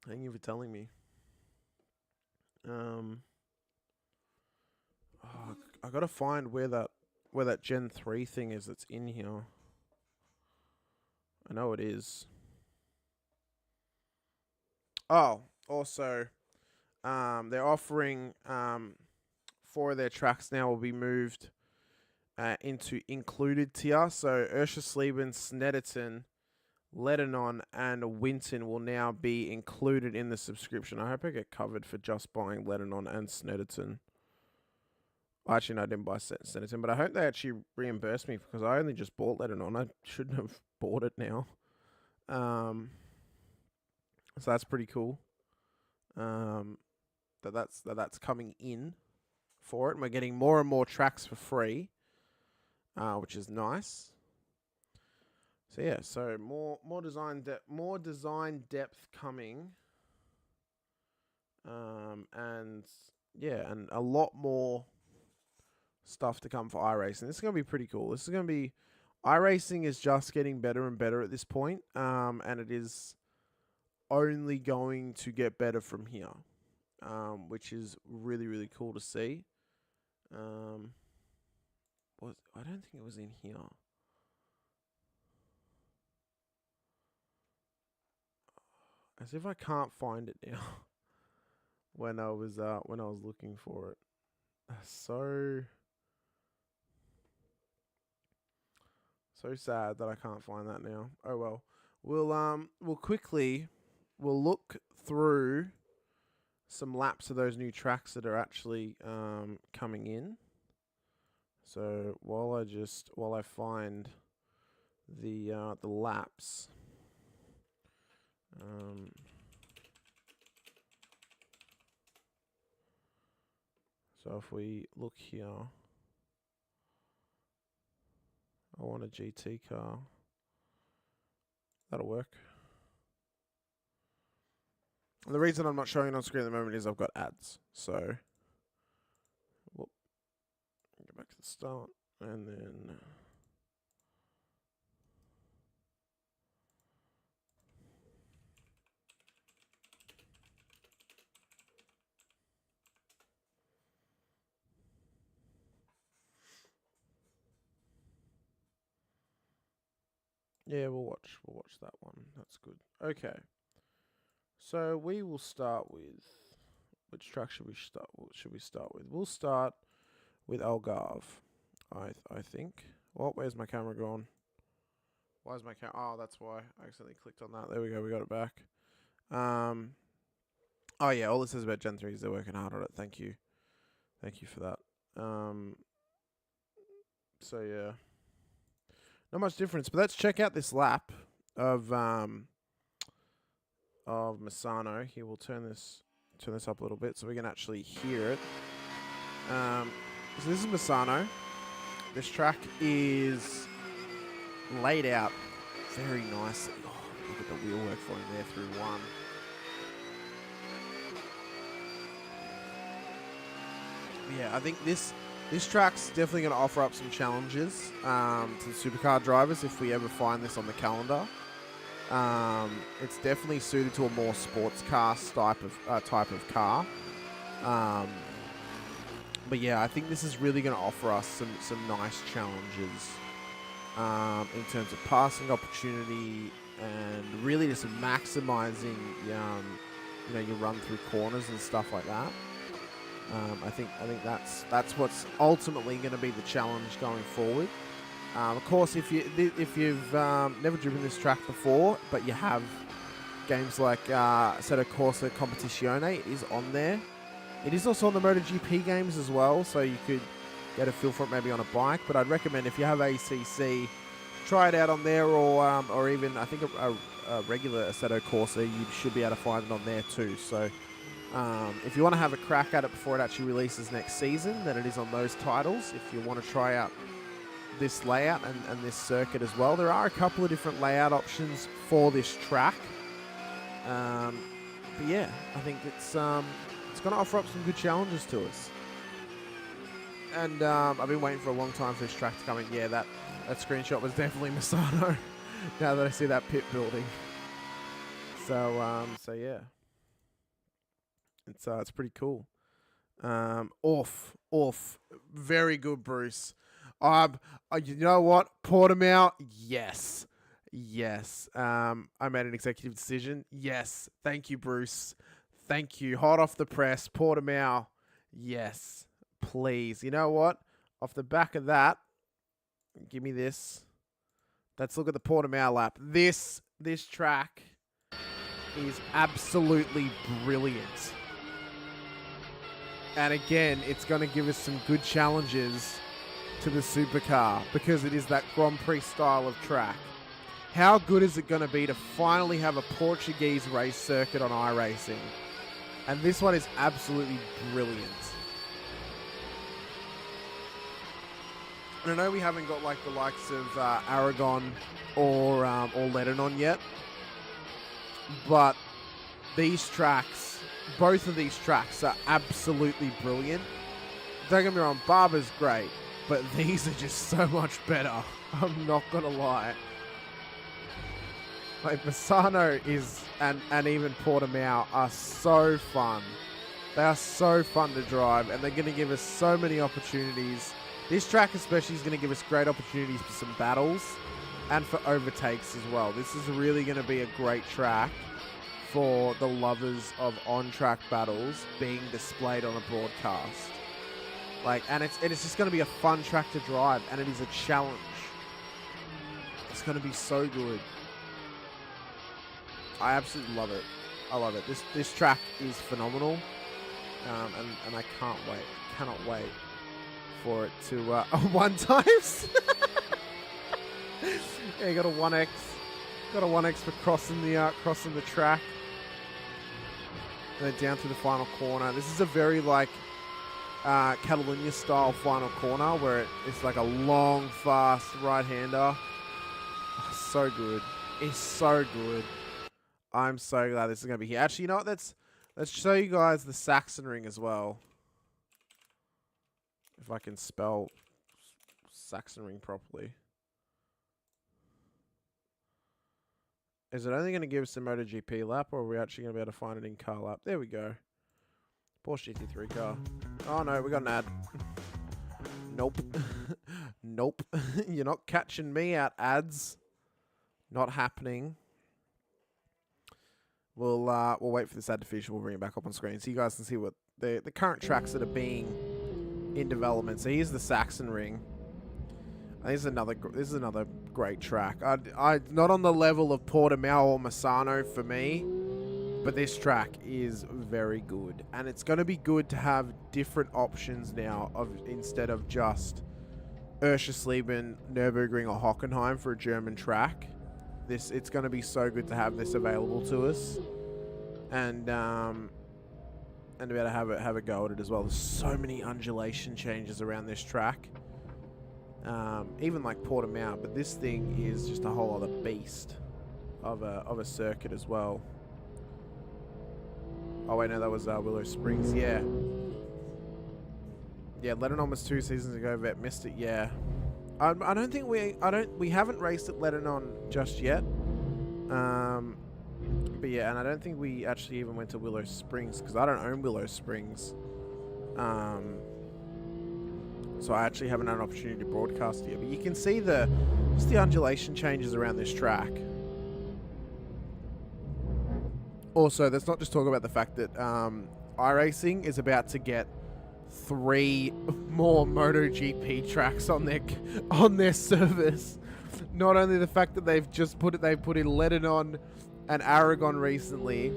Thank you for telling me. I gotta find where that Gen 3 thing is that's in here. I know it is. Oh, also, they're offering 4 of their tracks now will be moved into included tier. So Urschersleben, Snetterton, Lebanon, and Winton will now be included in the subscription. I hope I get covered for just buying Lebanon and Snetterton. Actually, no, I didn't buy Snetterton, but I hope they actually reimburse me because I only just bought Lebanon. I shouldn't have bought it now. So that's pretty cool. That's coming in for it. And we're getting more and more tracks for free, which is nice. So yeah, so more design depth coming, and yeah, and a lot more stuff to come for iRacing. This is gonna be pretty cool. This is gonna be iRacing is just getting better and better at this point, and it is only going to get better from here, which is really, really cool to see. I don't think it was in here. As if I can't find it now. when I was looking for it, so sad that I can't find that now. Oh well, we'll look through some laps of those new tracks that are actually coming in. So while I find the laps, so if we look here, I want a GT car. That'll work. And the reason I'm not showing it on screen at the moment is I've got ads. So, whoop, go back to the start, and then yeah, we'll watch that one. That's good. Okay. So we will start with which track should we start? What should we start with? We'll start with Algarve. I think. Well, where's my camera gone? Why is my camera? Oh, that's why I accidentally clicked on that. There we go. We got it back. Oh yeah. All this says about Gen 3 is they're working hard on it. Thank you for that. So yeah, not much difference. But let's check out this lap of Misano. Here, we'll turn this up a little bit so we can actually hear it. So this is Misano. This track is laid out very nicely. Oh, look at the wheel work for him there through one. Yeah, I think this track's definitely going to offer up some challenges to the supercar drivers if we ever find this on the calendar. It's definitely suited to a more sports car type of car. But yeah, I think this is really going to offer us some nice challenges in terms of passing opportunity and really just maximizing your run through corners and stuff like that. I think that's what's ultimately going to be the challenge going forward. Of course, if you've never driven this track before, but you have games like Assetto Corsa Competizione, it is on there. It is also on the MotoGP games as well, so you could get a feel for it maybe on a bike. But I'd recommend if you have ACC, try it out on there, or even I think a regular Assetto Corsa, you should be able to find it on there too. So if you want to have a crack at it before it actually releases next season, then it is on those titles. If you want to try out this layout and this circuit as well, there are a couple of different layout options for this track. But yeah, I think it's It's going to offer up some good challenges to us. And I've been waiting for a long time for this track to come in. Yeah, that screenshot was definitely Misano. Now that I see that pit building. So yeah. It's pretty cool. Off. Very good, Bruce. You know what? Portimao, yes. I made an executive decision. Yes. Thank you, Bruce. Thank you. Hot off the press. Portimao, yes. Please. You know what? Off the back of that, give me this. Let's look at the Portimao lap. This track is absolutely brilliant. And again, it's going to give us some good challenges to the supercar because it is that Grand Prix style of track. How good is it going to be to finally have a Portuguese race circuit on iRacing? And this one is absolutely brilliant. And I know we haven't got like the likes of Aragon or Lebanon yet, but these tracks, both of these tracks are absolutely brilliant. Don't get me wrong, Barber's great, but these are just so much better. I'm not gonna lie. Like Misano is and even Portimao are so fun. They are so fun to drive, and they're gonna give us so many opportunities. This track especially is going to give us great opportunities for some battles and for overtakes as well. This is really going to be a great track for the lovers of on-track battles being displayed on a broadcast. And it's just going to be a fun track to drive, and it is a challenge. It's going to be so good. I absolutely love it. I love it. This track is phenomenal, and I cannot wait for it to one times. Yeah, you got a 1x. Got a 1x for crossing the track. And then down to the final corner. This is a very Catalunya style final corner where it's like a long, fast right-hander. Oh, so good. It's so good. I'm so glad this is going to be here. Actually, you know what? Let's show you guys the Saxon ring as well. If I can spell Saxon ring properly. Is it only going to give us a MotoGP lap, or are we actually going to be able to find it in car lap? There we go. Porsche GT3 car. Oh no, we got an ad. Nope. Nope. You're not catching me out, ads. Not happening. We'll wait for this ad to finish. We'll bring it back up on screen so you guys can see what the current tracks that are being in development. So here's the Saxon ring. This is another great track. I not on the level of Portimao or Misano for me, but this track is very good, and it's going to be good to have different options now instead of just Urschersleben, Nürburgring, or Hockenheim for a German track. It's going to be so good to have this available to us, and be able to have a go at it as well. There's so many undulation changes around this track. Even like Portimao, but this thing is just a whole other beast of a circuit as well. Oh wait, no, that was Willow Springs. Yeah, Lebanon was 2 seasons ago. Vet missed it. Yeah, I don't think we haven't raced at Lebanon just yet. But yeah, and I don't think we actually even went to Willow Springs because I don't own Willow Springs. So I actually haven't had an opportunity to broadcast it yet. But you can see just the undulation changes around this track. Also, let's not just talk about the fact that iRacing is about to get 3 more MotoGP tracks on their service. Not only the fact that they've put in Lebanon and Aragon recently,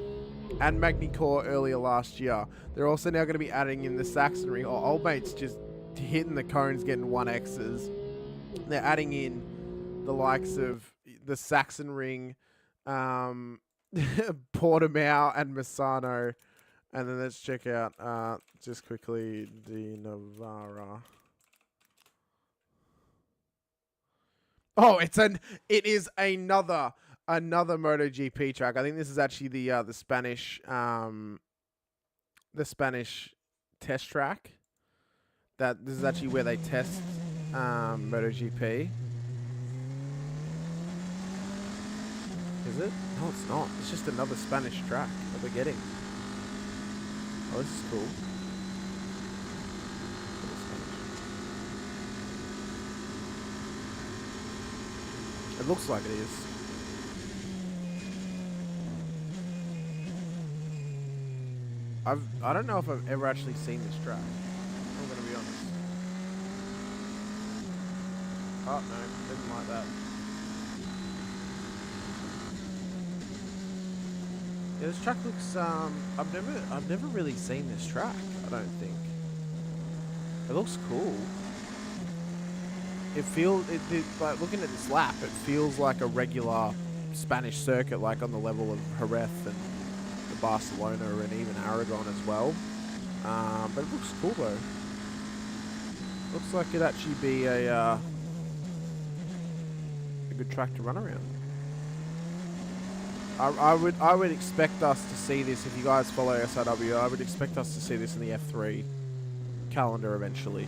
and Magny-Cours earlier last year. They're also now going to be adding in the Saxon ring. Oh, old mate's just hitting the cones, getting 1Xs. They're adding in the likes of the Saxon ring, Portimao and Misano. And then let's check out just quickly De Navarra. Oh, it is another MotoGP track. I think this is actually the Spanish the Spanish test track. That this is actually where they test MotoGP. Is it? No, it's not. It's just another Spanish track that we're getting. Oh, this is cool. It looks like it is. I don't know if I've ever actually seen this track. I'm gonna be honest. Oh no, didn't like that. Yeah, this track looks I've never really seen this track, I don't think. It looks cool. It feels like looking at this lap, it feels like a regular Spanish circuit, like on the level of Jerez and the Barcelona and even Aragon as well. But it looks cool though. Looks like it'd actually be a good track to run around. I would expect us to see this, if you guys follow SRW, I would expect us to see this in the F3 calendar eventually,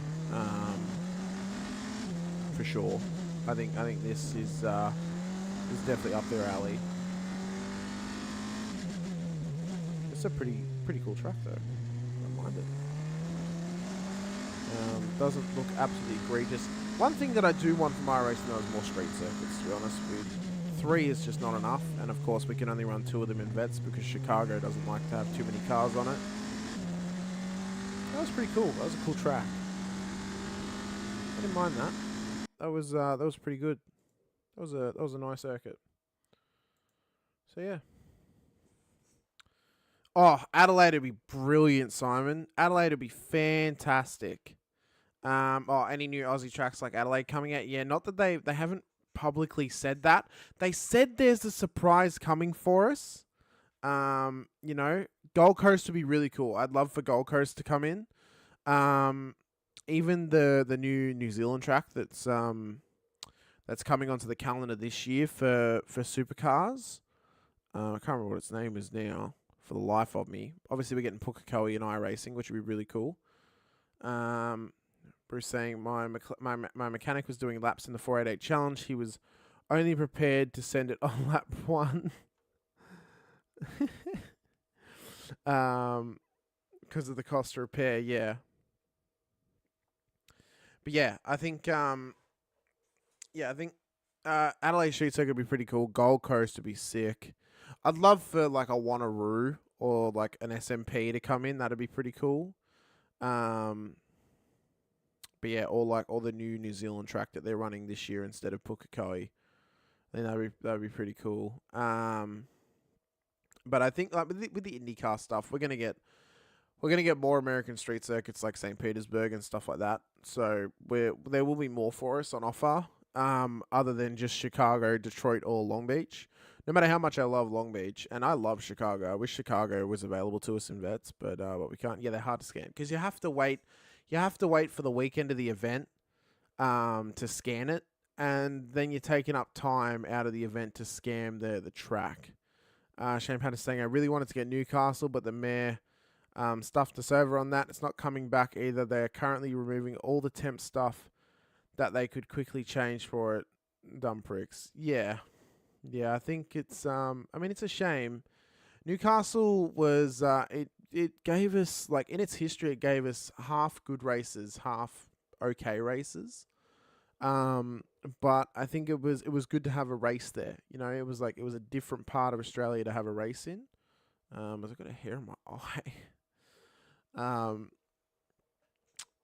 for sure. I think this is definitely up their alley. It's a pretty cool track though. I don't mind it. Doesn't look absolutely egregious. One thing that I do want from iRacing though is more street circuits, to be honest with you. 3 is just not enough, and of course we can only run 2 of them in vets because Chicago doesn't like to have too many cars on it. That was pretty cool. That was a cool track. I didn't mind that. That was pretty good. That was a nice circuit. So yeah. Oh, Adelaide would be brilliant, Simon. Adelaide would be fantastic. Oh, any new Aussie tracks like Adelaide coming out? Yeah, not that they haven't publicly said that. They said there's a surprise coming for us. You know, Gold Coast would be really cool. I'd love for Gold Coast to come in. Even the new Zealand track that's coming onto the calendar this year for supercars. I can't remember what its name is now for the life of me. Obviously, we're getting Pukekohe and iRacing, which would be really cool. Bruce saying my mechanic was doing laps in the 488 challenge. He was only prepared to send it on lap 1. Because of the cost to repair, yeah. But yeah, I think Adelaide Street Circuit would be pretty cool. Gold Coast would be sick. I'd love for like a Wanneroo or like an SMP to come in. That'd be pretty cool. But yeah, or the new Zealand track that they're running this year instead of Pukekohe. I think that'd be pretty cool. But I think like with the IndyCar stuff, we're gonna get more American street circuits like St. Petersburg and stuff like that. So there will be more for us on offer, other than just Chicago, Detroit, or Long Beach. No matter how much I love Long Beach, and I love Chicago, I wish Chicago was available to us in vets, but we can't. Yeah, they're hard to scan because you have to wait. You have to wait for the weekend of the event to scan it, and then you're taking up time out of the event to scan the track. Shane Patterson saying, I really wanted to get Newcastle, but the mayor stuffed us over on that. It's not coming back either. They are currently removing all the temp stuff that they could quickly change for it. Dumb pricks. Yeah, I think it's I mean, it's a shame. Newcastle was it gave us, like, in its history, it gave us half good races, half okay races. But I think it was good to have a race there. You know, it was a different part of Australia to have a race in. I've got a hair in my eye.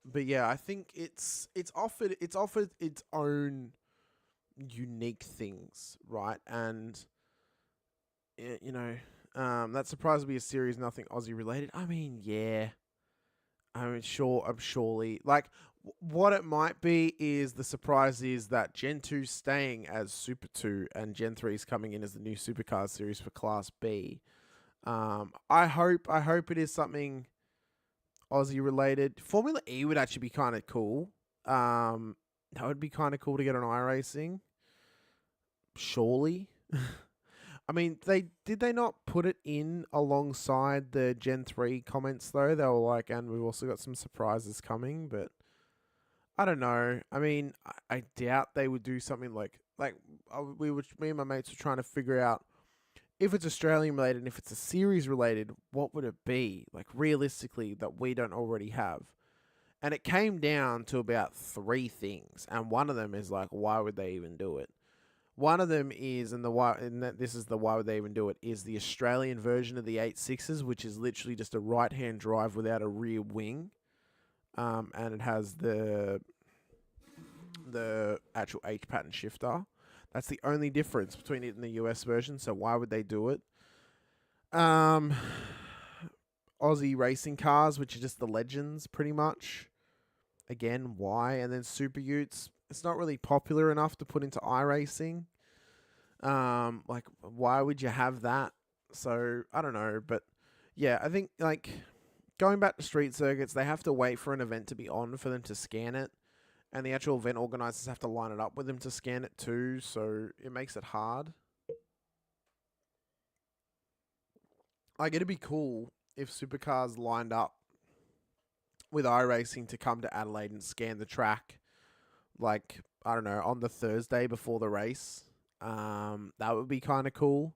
But yeah, I think it's offered its own unique things, right? And you know, that surprised me a series nothing Aussie related. I mean, yeah. I mean, surely. Like, what it might be is the surprise is that Gen 2's staying as Super 2 and Gen 3 is coming in as the new Supercars series for Class B. I hope it is something Aussie related. Formula E would actually be kind of cool. That would be kind of cool to get on iRacing. Surely. I mean, they not put it in alongside the Gen 3 comments though? They were like, and we've also got some surprises coming, but I don't know. I mean, I doubt they would do something like me and my mates were trying to figure out if it's Australian related and if it's a series related, what would it be? Like realistically that we don't already have. And it came down to about three things, and one of them is like, why would they even do it? One of them is, this is the why would they even do it, is the Australian version of the 86s, which is literally just a right-hand drive without a rear wing. And it has the actual H pattern shifter. That's the only difference between it and the US version, so why would they do it? Aussie racing cars, which are just the legends, pretty much. Again, why? And then Super Utes. It's not really popular enough to put into iRacing. Like, why would you have that? So, I don't know. But, yeah, I think, like, going back to street circuits, they have to wait for an event to be on for them to scan it. And the actual event organizers have to line it up with them to scan it too. So, it makes it hard. Like, it'd be cool if supercars lined up with iRacing to come to Adelaide and scan the track, like, I don't know, on the Thursday before the race. That would be kind of cool.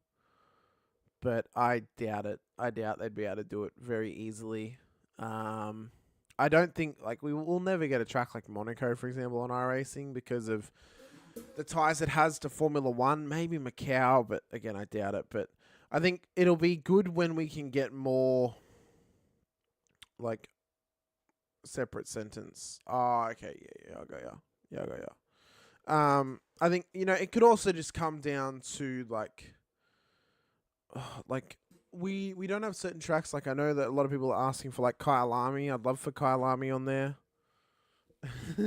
But I doubt it. I doubt they'd be able to do it very easily. I don't think, like, we will never get a track like Monaco, for example, on iRacing because of the ties it has to Formula One. Maybe Macau, but again, I doubt it. But I think it'll be good when we can get more, like, separate sentence. Oh, okay, yeah, I got ya. I think, it could also just come down to like we don't have certain tracks. Like I know that a lot of people are asking for like Kyalami. I'd love for Kyalami on there.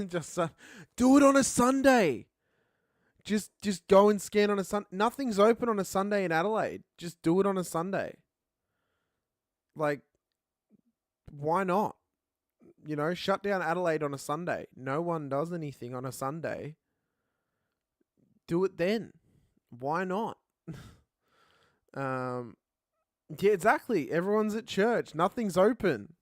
Just do it on a Sunday. Just go and scan on a Sunday. Nothing's open on a Sunday in Adelaide. Just do it on a Sunday. Like, why not? Shut down Adelaide on a Sunday. No one does anything on a Sunday. Do it then. Why not? Yeah, exactly. Everyone's at church. Nothing's open.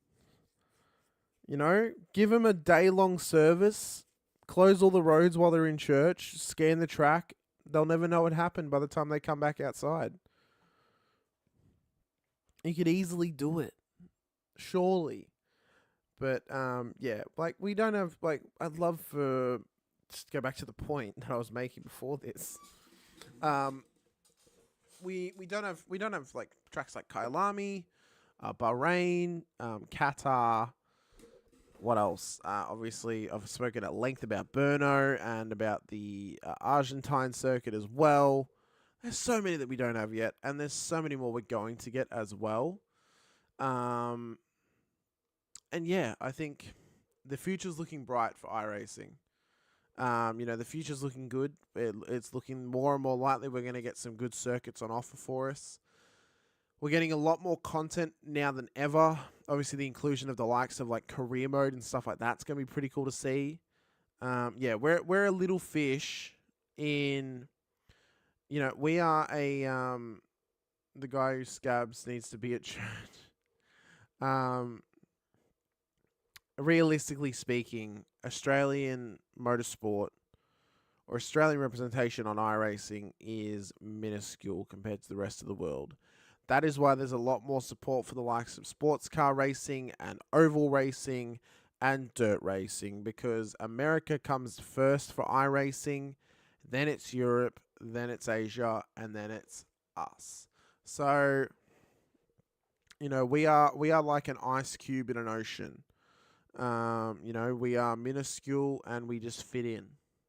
Give them a day-long service. Close all the roads while they're in church. Scan the track. They'll never know what happened by the time they come back outside. You could easily do it. Surely. But, yeah, like, we don't have, like, I'd love for, just go back to the point that I was making before this. We don't have, like, tracks like Kyalami, Bahrain, Qatar. What else? Obviously, I've spoken at length about Brno and about the Argentine circuit as well. There's so many that we don't have yet, and there's so many more we're going to get as well. And yeah, I think the future's looking bright for iRacing. The future's looking good. It's looking more and more likely we're going to get some good circuits on offer for us. We're getting a lot more content now than ever. Obviously, the inclusion of the likes of like career mode and stuff like that's going to be pretty cool to see. Yeah, we're a little fish in. We are a the guy who scabs needs to be at church. Realistically speaking, Australian motorsport or Australian representation on iRacing is minuscule compared to the rest of the world. That is why there's a lot more support for the likes of sports car racing and oval racing and dirt racing, because America comes first for iRacing, then it's Europe, then it's Asia, and then it's us. So, we are like an ice cube in an ocean. We are minuscule and we just fit in,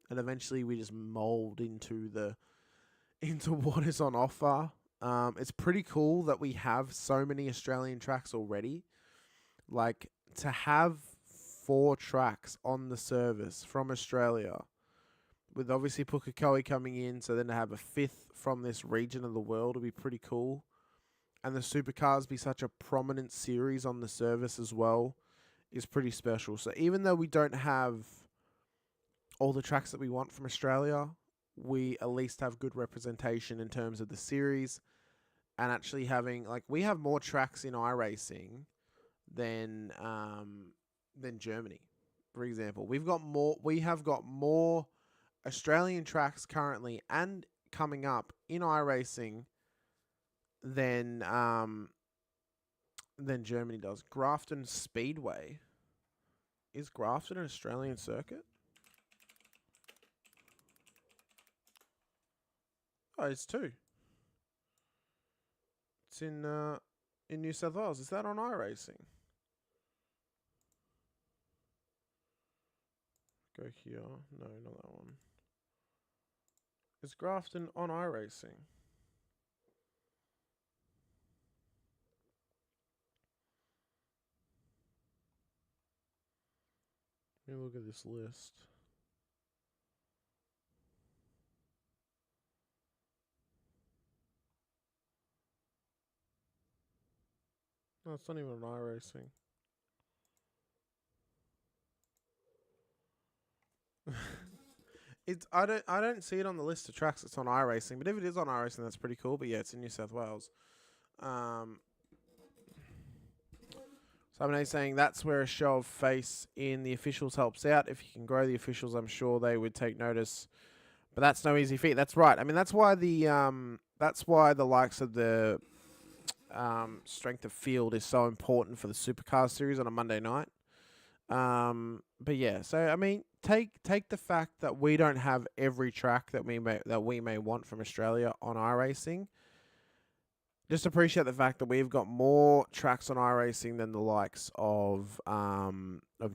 and eventually we just mold into what is on offer. It's pretty cool that we have so many Australian tracks already. Like, to have 4 tracks on the service from Australia, with obviously Pukekohe coming in, so then to have a 5th from this region of the world would be pretty cool. And the supercars be such a prominent series on the service as well is pretty special. So even though we don't have all the tracks that we want from Australia, we at least have good representation in terms of the series and actually having like we have more tracks in iRacing than Germany, for example. We have got more Australian tracks currently and coming up in iRacing than Germany does. Grafton Speedway. Is Grafton an Australian circuit? Oh, it's two. It's in New South Wales. Is that on iRacing? Go here. No, not that one. Is Grafton on iRacing? Let me look at this list. No, it's not even on iRacing. I don't see it on the list of tracks. It's on iRacing, but if it is on iRacing, that's pretty cool. But yeah, it's in New South Wales. Somebody saying that's where a show of face in the officials helps out. If you can grow the officials, I'm sure they would take notice. But that's no easy feat. That's right. I mean, that's why the likes of the strength of field is so important for the Supercar series on a Monday night. But yeah, so I mean, take the fact that we don't have every track that we may want from Australia on iRacing. Just appreciate the fact that we've got more tracks on iRacing than the likes of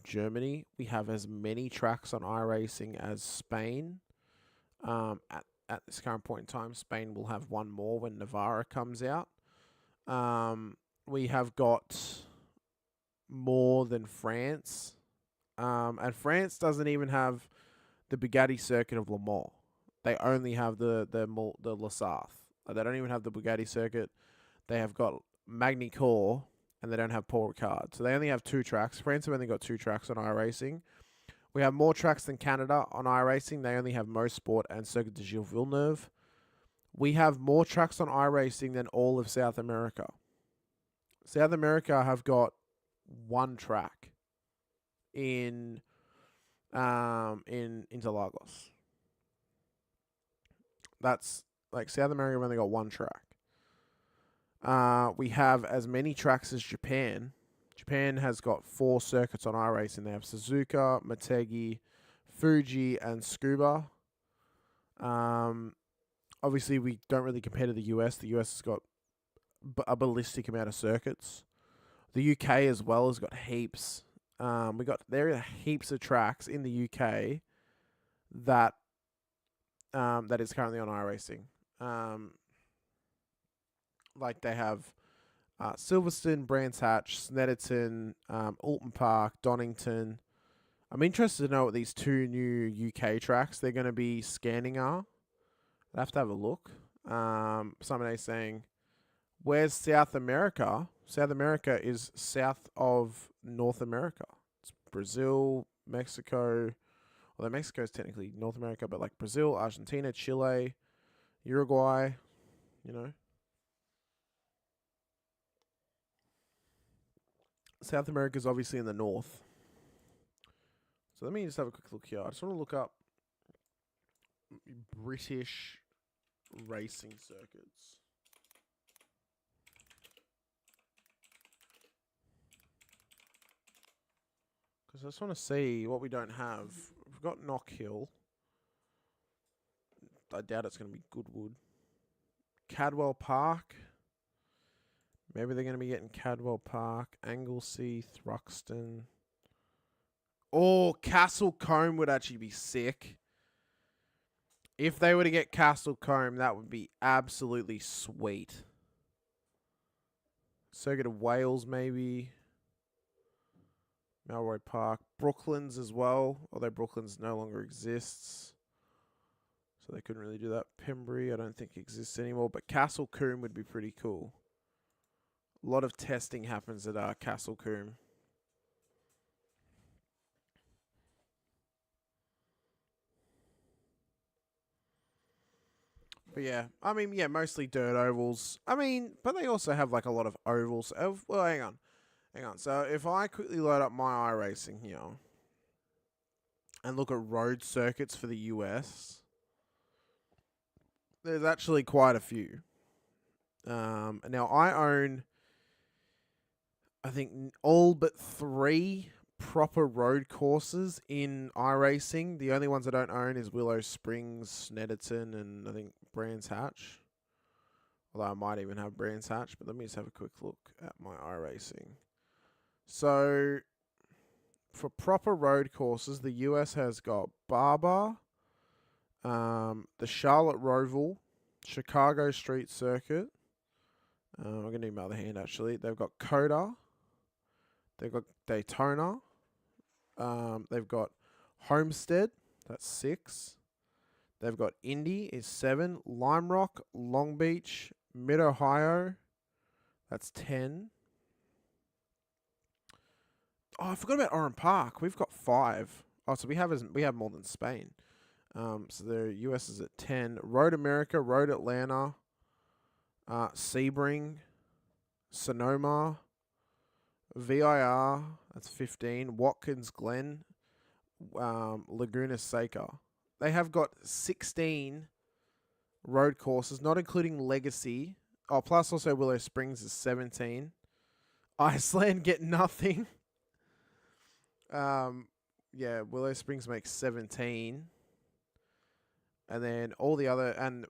Germany. We have as many tracks on iRacing as Spain. At this current point in time, Spain will have one more when Navarra comes out. We have got more than France. And France doesn't even have the Bugatti circuit of Le Mans. They only have the Le Sarthe. They don't even have the Bugatti circuit. They have got Magny Cours, and they don't have Paul Ricard. So they only have two tracks. France have only got two tracks on iRacing. We have more tracks than Canada on iRacing. They only have Mosport and Circuit de Gilles Villeneuve. We have more tracks on iRacing than all of South America. South America have got one track in Interlagos. That's like South America have only got one track. We have as many tracks as Japan. Japan has got 4 circuits on iRacing. They have Suzuka, Motegi, Fuji, and Tsukuba. Obviously, we don't really compare to the US. The US has got a ballistic amount of circuits. The UK as well has got heaps. There are heaps of tracks in the UK that is currently on iRacing. Like they have Silverstone, Brands Hatch, Snetterton, Alton Park, Donington. I'm interested to know what these 2 new UK tracks they're going to be scanning are. I'll have to have a look. Somebody saying, where's South America? South America is south of North America. It's Brazil, Mexico. Although Mexico is technically North America, but like Brazil, Argentina, Chile, Uruguay, you know. South America is obviously in the north. So let me just have a quick look here. I just want to look up British racing circuits. Because I just want to see what we don't have. We've got Knock Hill. I doubt it's going to be Goodwood. Cadwell Park. Maybe they're going to be getting Cadwell Park. Anglesey, Thruxton. Oh, Castle Combe would actually be sick. If they were to get Castle Combe, that would be absolutely sweet. Circuit of Wales, maybe. Melroy Park. Brooklands as well, although Brooklands no longer exists. So they couldn't really do that. Pembury, I don't think exists anymore. But Castle Combe would be pretty cool. A lot of testing happens at Castle Combe. But But yeah, I mean, yeah, mostly dirt ovals. I mean, but they also have like a lot of ovals. Well, hang on. So if I quickly load up my iRacing here and look at road circuits for the US, there's actually quite a few. Now I own, I think, all but 3 proper road courses in iRacing. The only ones I don't own is Willow Springs, Snetterton, and I think Brands Hatch. Although I might even have Brands Hatch, but let me just have a quick look at my iRacing. So, for proper road courses, the US has got Barber, the Charlotte Roval, Chicago Street Circuit. I'm going to need my other hand actually. They've got Coda. They've got Daytona. They've got Homestead. That's 6. They've got Indy is 7. Lime Rock, Long Beach, Mid Ohio. That's 10. Oh, I forgot about Oran Park. We've got 5. Oh, so we have more than Spain. So the US is at 10. Road America, Road Atlanta, Sebring, Sonoma, VIR, that's 15. Watkins Glen, Laguna Seca. They have got 16 road courses, not including Legacy. Oh, plus also Willow Springs is 17. Iceland get nothing. Yeah, Willow Springs makes 17. And then all the other, and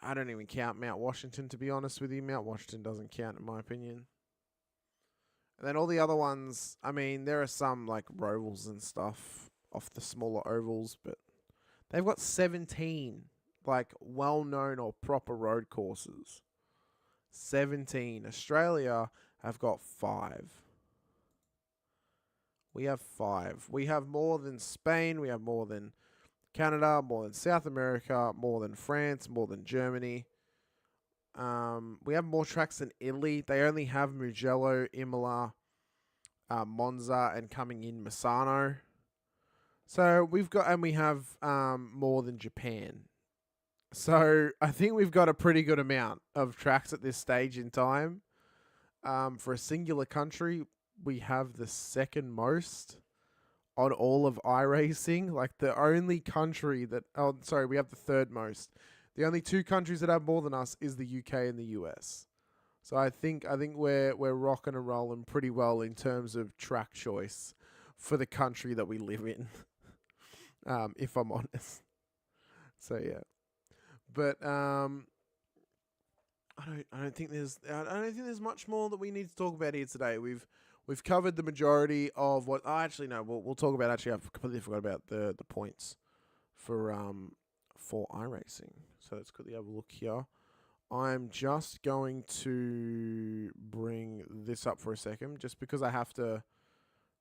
I don't even count Mount Washington, to be honest with you. Mount Washington doesn't count, in my opinion. And then all the other ones, I mean, there are some like Rovals and stuff off the smaller ovals, but they've got 17 like well-known or proper road courses. 17. Australia have got 5. We have 5. We have more than Spain. We have more than Canada, more than South America, more than France, more than Germany. We have more tracks than Italy. They only have Mugello, Imola, Monza, and coming in Misano. So we have more than Japan. So I think we've got a pretty good amount of tracks at this stage in time. For a singular country, we have the second most on all of iRacing. Like the only country that, we have the third most. The only 2 countries that have more than us is the UK and the US. So I think we're rocking and rolling pretty well in terms of track choice for the country that we live in. If I'm honest. So yeah. But I don't think there's much more that we need to talk about here today. We've covered the majority of what. Oh, actually no. We'll talk about. Actually, I've completely forgot about the points for iRacing. So let's quickly have a look here. I'm just going to bring this up for a second, just because I have to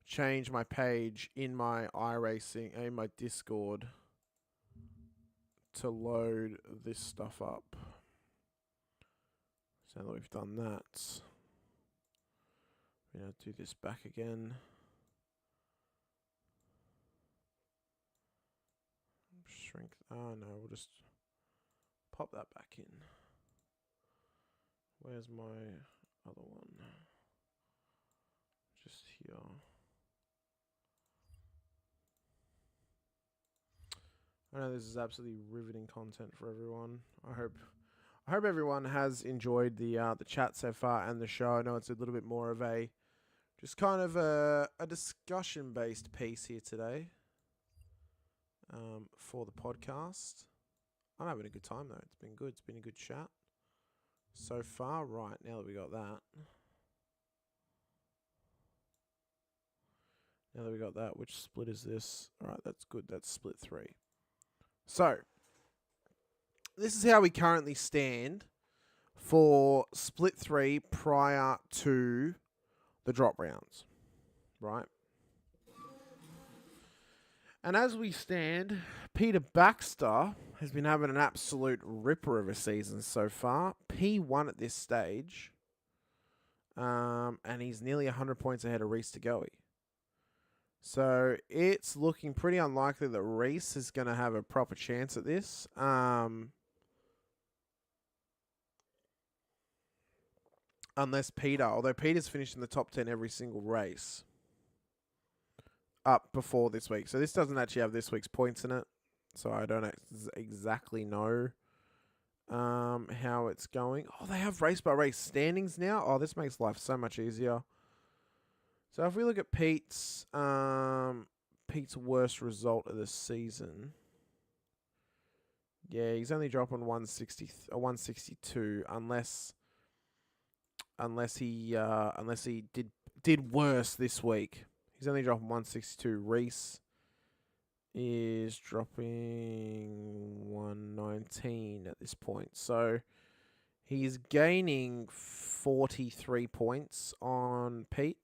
change my page in my iRacing in my Discord to load this stuff up. So now that we've done that, we're going to do this back again. Shrink. Oh no, we'll just pop that back in. Where's my other one? Just here. I know this is absolutely riveting content for everyone. I hope everyone has enjoyed the chat so far and the show. I know it's a little bit more of a just kind of a discussion based piece here today. For the podcast. I'm having a good time though. It's been good. It's been a good chat so far. Right, now that we got that. Now that we got that, which split is this? Alright, that's good. That's split 3. So, this is how we currently stand for split 3 prior to the drop rounds. Right? And as we stand, Peter Baxter has been having an absolute ripper of a season so far. P1 at this stage. And he's nearly 100 points ahead of Reese Togoe. So it's looking pretty unlikely that Reese is going to have a proper chance at this. Unless Peter, although Peter's finished in the top 10 every single race up before this week. So this doesn't actually have this week's points in it. So I don't exactly know how it's going. Oh, they have race by race standings now. Oh, this makes life so much easier. So if we look at Pete's worst result of the season. Yeah, he's only dropping 162 unless he did worse this week. He's only dropping 162. Reese is dropping 119 at this point. So he's gaining 43 points on Pete.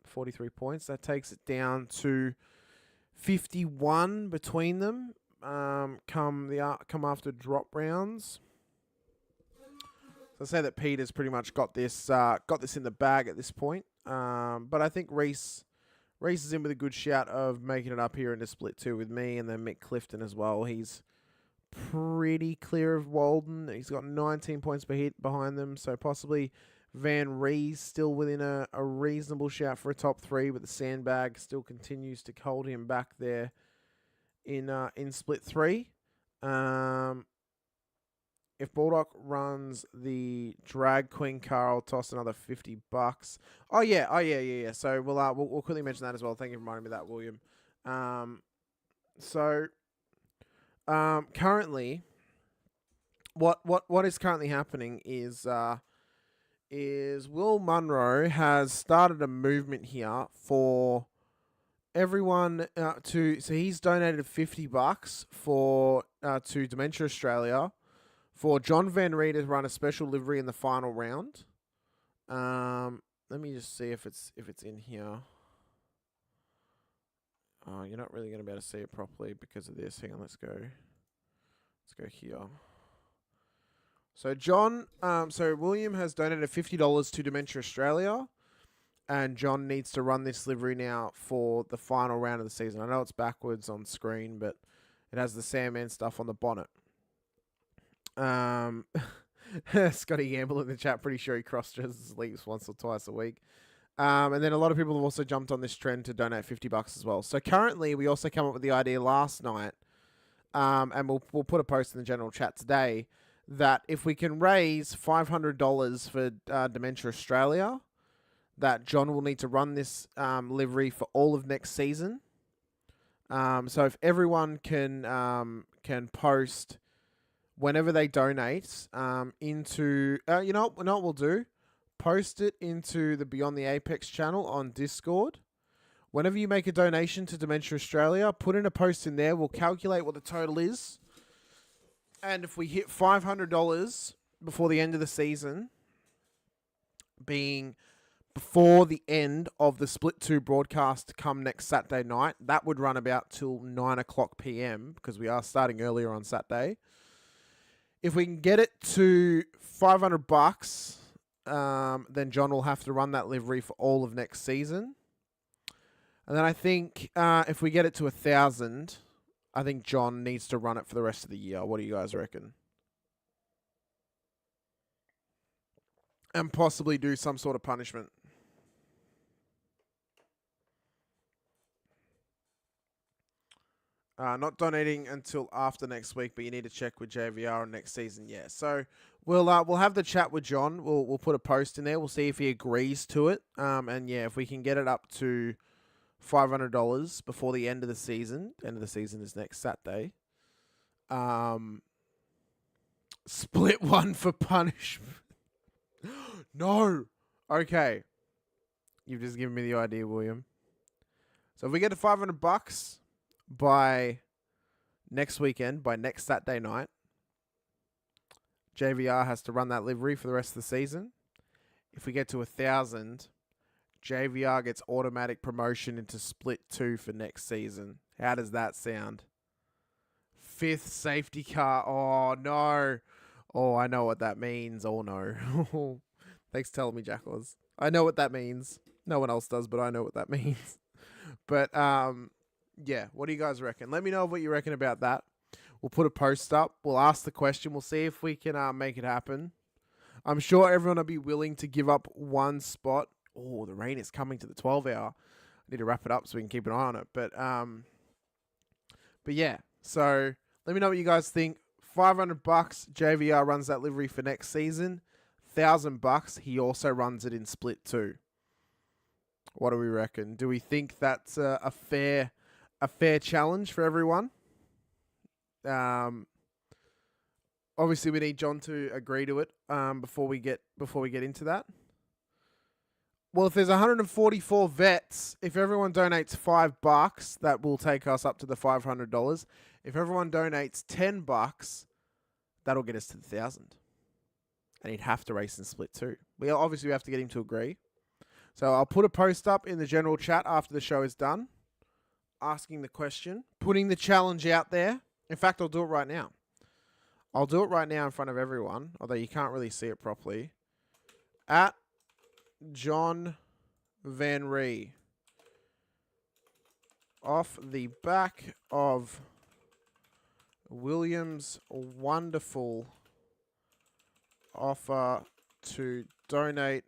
43 points. That takes it down to 51 between them. Come after drop rounds. So I say that Peter's pretty much got this in the bag at this point. But I think Reese is in with a good shout of making it up here into split 2 with me, and then Mick Clifton as well. He's pretty clear of Walden. He's got 19 points behind them, so possibly Van Rees still within a reasonable shout for a top 3, but the sandbag still continues to hold him back there in split 3. If Baldock runs the drag queen car, I'll toss another $50. Oh yeah. So we'll quickly mention that as well. Thank you for reminding me of that, William. Currently, what is currently happening is Will Munro has started a movement here for everyone so he's donated $50 to Dementia Australia for John Van Reed to run a special livery in the final round. Let me just see if it's in here. Oh, you're not really going to be able to see it properly because of this. Hang on, let's go here. So so William has donated $50 to Dementia Australia, and John needs to run this livery now for the final round of the season. I know it's backwards on screen, but it has the Sandman stuff on the bonnet. Scotty Gamble in the chat, pretty sure he cross-dresses leagues once or twice a week. And then a lot of people have also jumped on this trend to donate $50 as well. So currently, we also came up with the idea last night, and we'll put a post in the general chat today, that if we can raise $500 for Dementia Australia, that John will need to run this livery for all of next season. So if everyone can post whenever they donate into you know what we'll do? Post it into the Beyond the Apex channel on Discord. Whenever you make a donation to Dementia Australia, put in a post in there. We'll calculate what the total is. And if we hit $500 before the end of the season, being before the end of the Split 2 broadcast come next Saturday night, that would run about till 9 o'clock p.m. because we are starting earlier on Saturday. If we can get it to $500, then John will have to run that livery for all of next season. And then I think if we get it to 1,000, I think John needs to run it for the rest of the year. What do you guys reckon? And possibly do some sort of punishment. Not donating until after next week, but you need to check with JVR on next season. Yeah, so we'll have the chat with John. We'll put a post in there. We'll see if he agrees to it. And yeah, if we can get it up to $500 before the end of the season. End of the season is next Saturday. Split 1 for punishment. No. Okay. You've just given me the idea, William. So if we get to $500 by next weekend, by next Saturday night, JVR has to run that livery for the rest of the season. If we get to 1,000, JVR gets automatic promotion into Split 2 for next season. How does that sound? 5th safety car. Oh, no. Oh, I know what that means. Oh, no. Thanks for telling me, Jackalers. I know what that means. No one else does, but I know what that means. But, yeah, what do you guys reckon? Let me know what you reckon about that. We'll put a post up. We'll ask the question. We'll see if we can make it happen. I'm sure everyone will be willing to give up one spot. Oh, the rain is coming to the 12 hour. I need to wrap it up so we can keep an eye on it. But yeah. So let me know what you guys think. $500. JVR runs that livery for next season. $1,000. He also runs it in split too. What do we reckon? Do we think that's a fair challenge for everyone? Obviously, we need John to agree to it before we get into that. Well, if there's 144 vets, if everyone donates $5, that will take us up to the $500. If everyone donates $10, that'll get us to the 1,000. And he'd have to race in split too. We have to get him to agree. So I'll put a post up in the general chat after the show is done, asking the question, putting the challenge out there. In fact, I'll do it right now. I'll do it right now in front of everyone, although you can't really see it properly. At John Van Ree. Off the back of William's wonderful offer to donate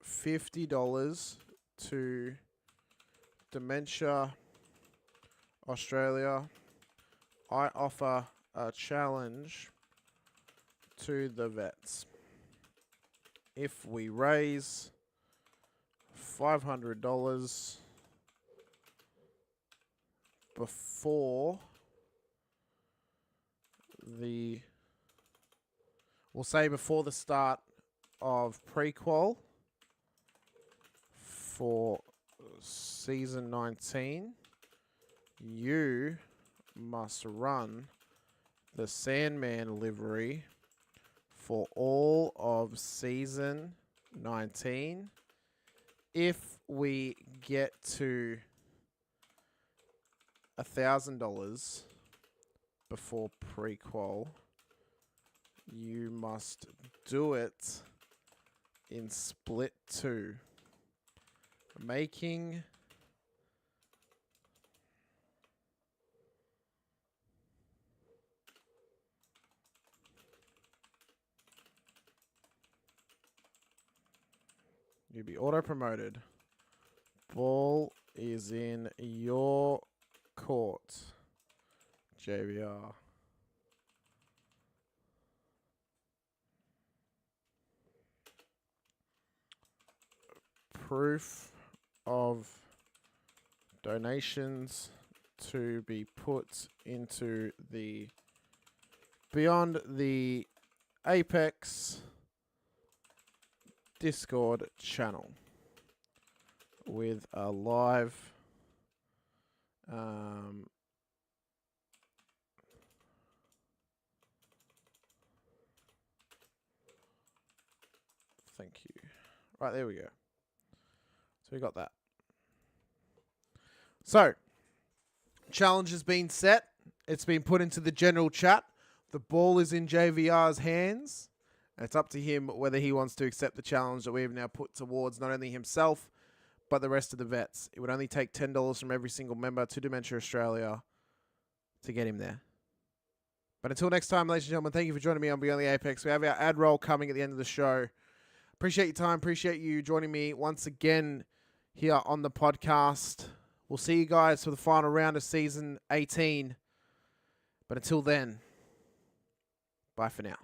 $50 to Dementia Australia, I offer a challenge to the vets. If we raise $500 before before the start of pre-qual for season 19, you must run the Sandman livery for all of season 19. If we get to $1,000 before pre-qual, you must do it in split 2, making you'll be auto-promoted. Ball is in your court, JVR. Proof of donations to be put into the Beyond the Apex Discord channel with a live thank you. Right, there we go. So we got that. So, challenge has been set. It's been put into the general chat. The ball is in JVR's hands. It's up to him whether he wants to accept the challenge that we have now put towards not only himself, but the rest of the vets. It would only take $10 from every single member to Dementia Australia to get him there. But until next time, ladies and gentlemen, thank you for joining me on Beyond the Apex. We have our ad roll coming at the end of the show. Appreciate your time. Appreciate you joining me once again here on the podcast. We'll see you guys for the final round of season 18. But until then, bye for now.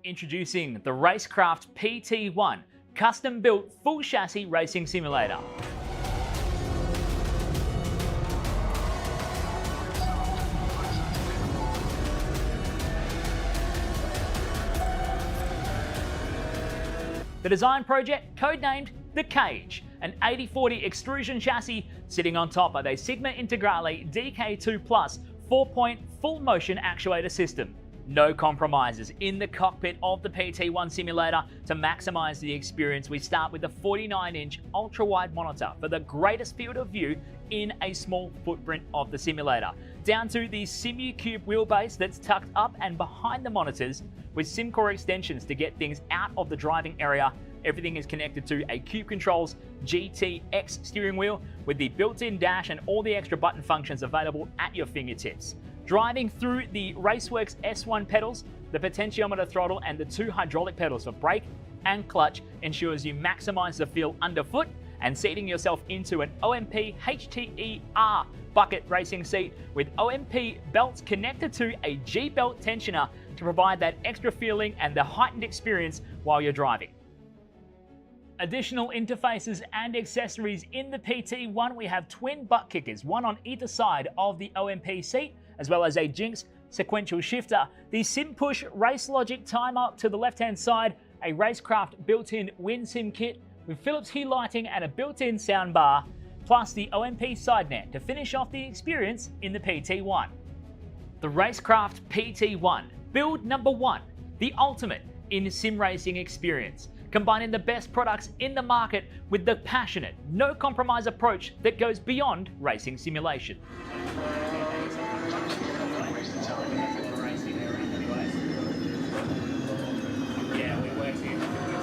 Introducing the Racecraft PT1, custom-built full chassis racing simulator. The design project, codenamed The Cage, an 80/40 extrusion chassis sitting on top of a Sigma Integrale DK2 Plus 4-point full motion actuator system. No compromises in the cockpit of the PT1 simulator. To maximize the experience, we start with a 49-inch ultra-wide monitor for the greatest field of view in a small footprint of the simulator, down to the SimuCube wheelbase that's tucked up and behind the monitors with SimCore extensions to get things out of the driving area. Everything is connected to a Cube Controls GTX steering wheel with the built-in dash and all the extra button functions available at your fingertips. Driving through the Raceworks S1 pedals, the potentiometer throttle and the 2 hydraulic pedals for brake and clutch ensures you maximize the feel underfoot, and seating yourself into an OMP HTER bucket racing seat with OMP belts connected to a G-belt tensioner to provide that extra feeling and the heightened experience while you're driving. Additional interfaces and accessories in the PT1, we have twin butt kickers, one on either side of the OMP seat, as well as a Jinx sequential shifter, the SimPush Race Logic timer to the left-hand side, a Racecraft built-in WinSim kit with Philips Hue lighting and a built-in soundbar, plus the OMP side net to finish off the experience in the PT1. The Racecraft PT1, build number 1, the ultimate in sim racing experience, combining the best products in the market with the passionate, no compromise approach that goes beyond racing simulation. Yeah, we worked here.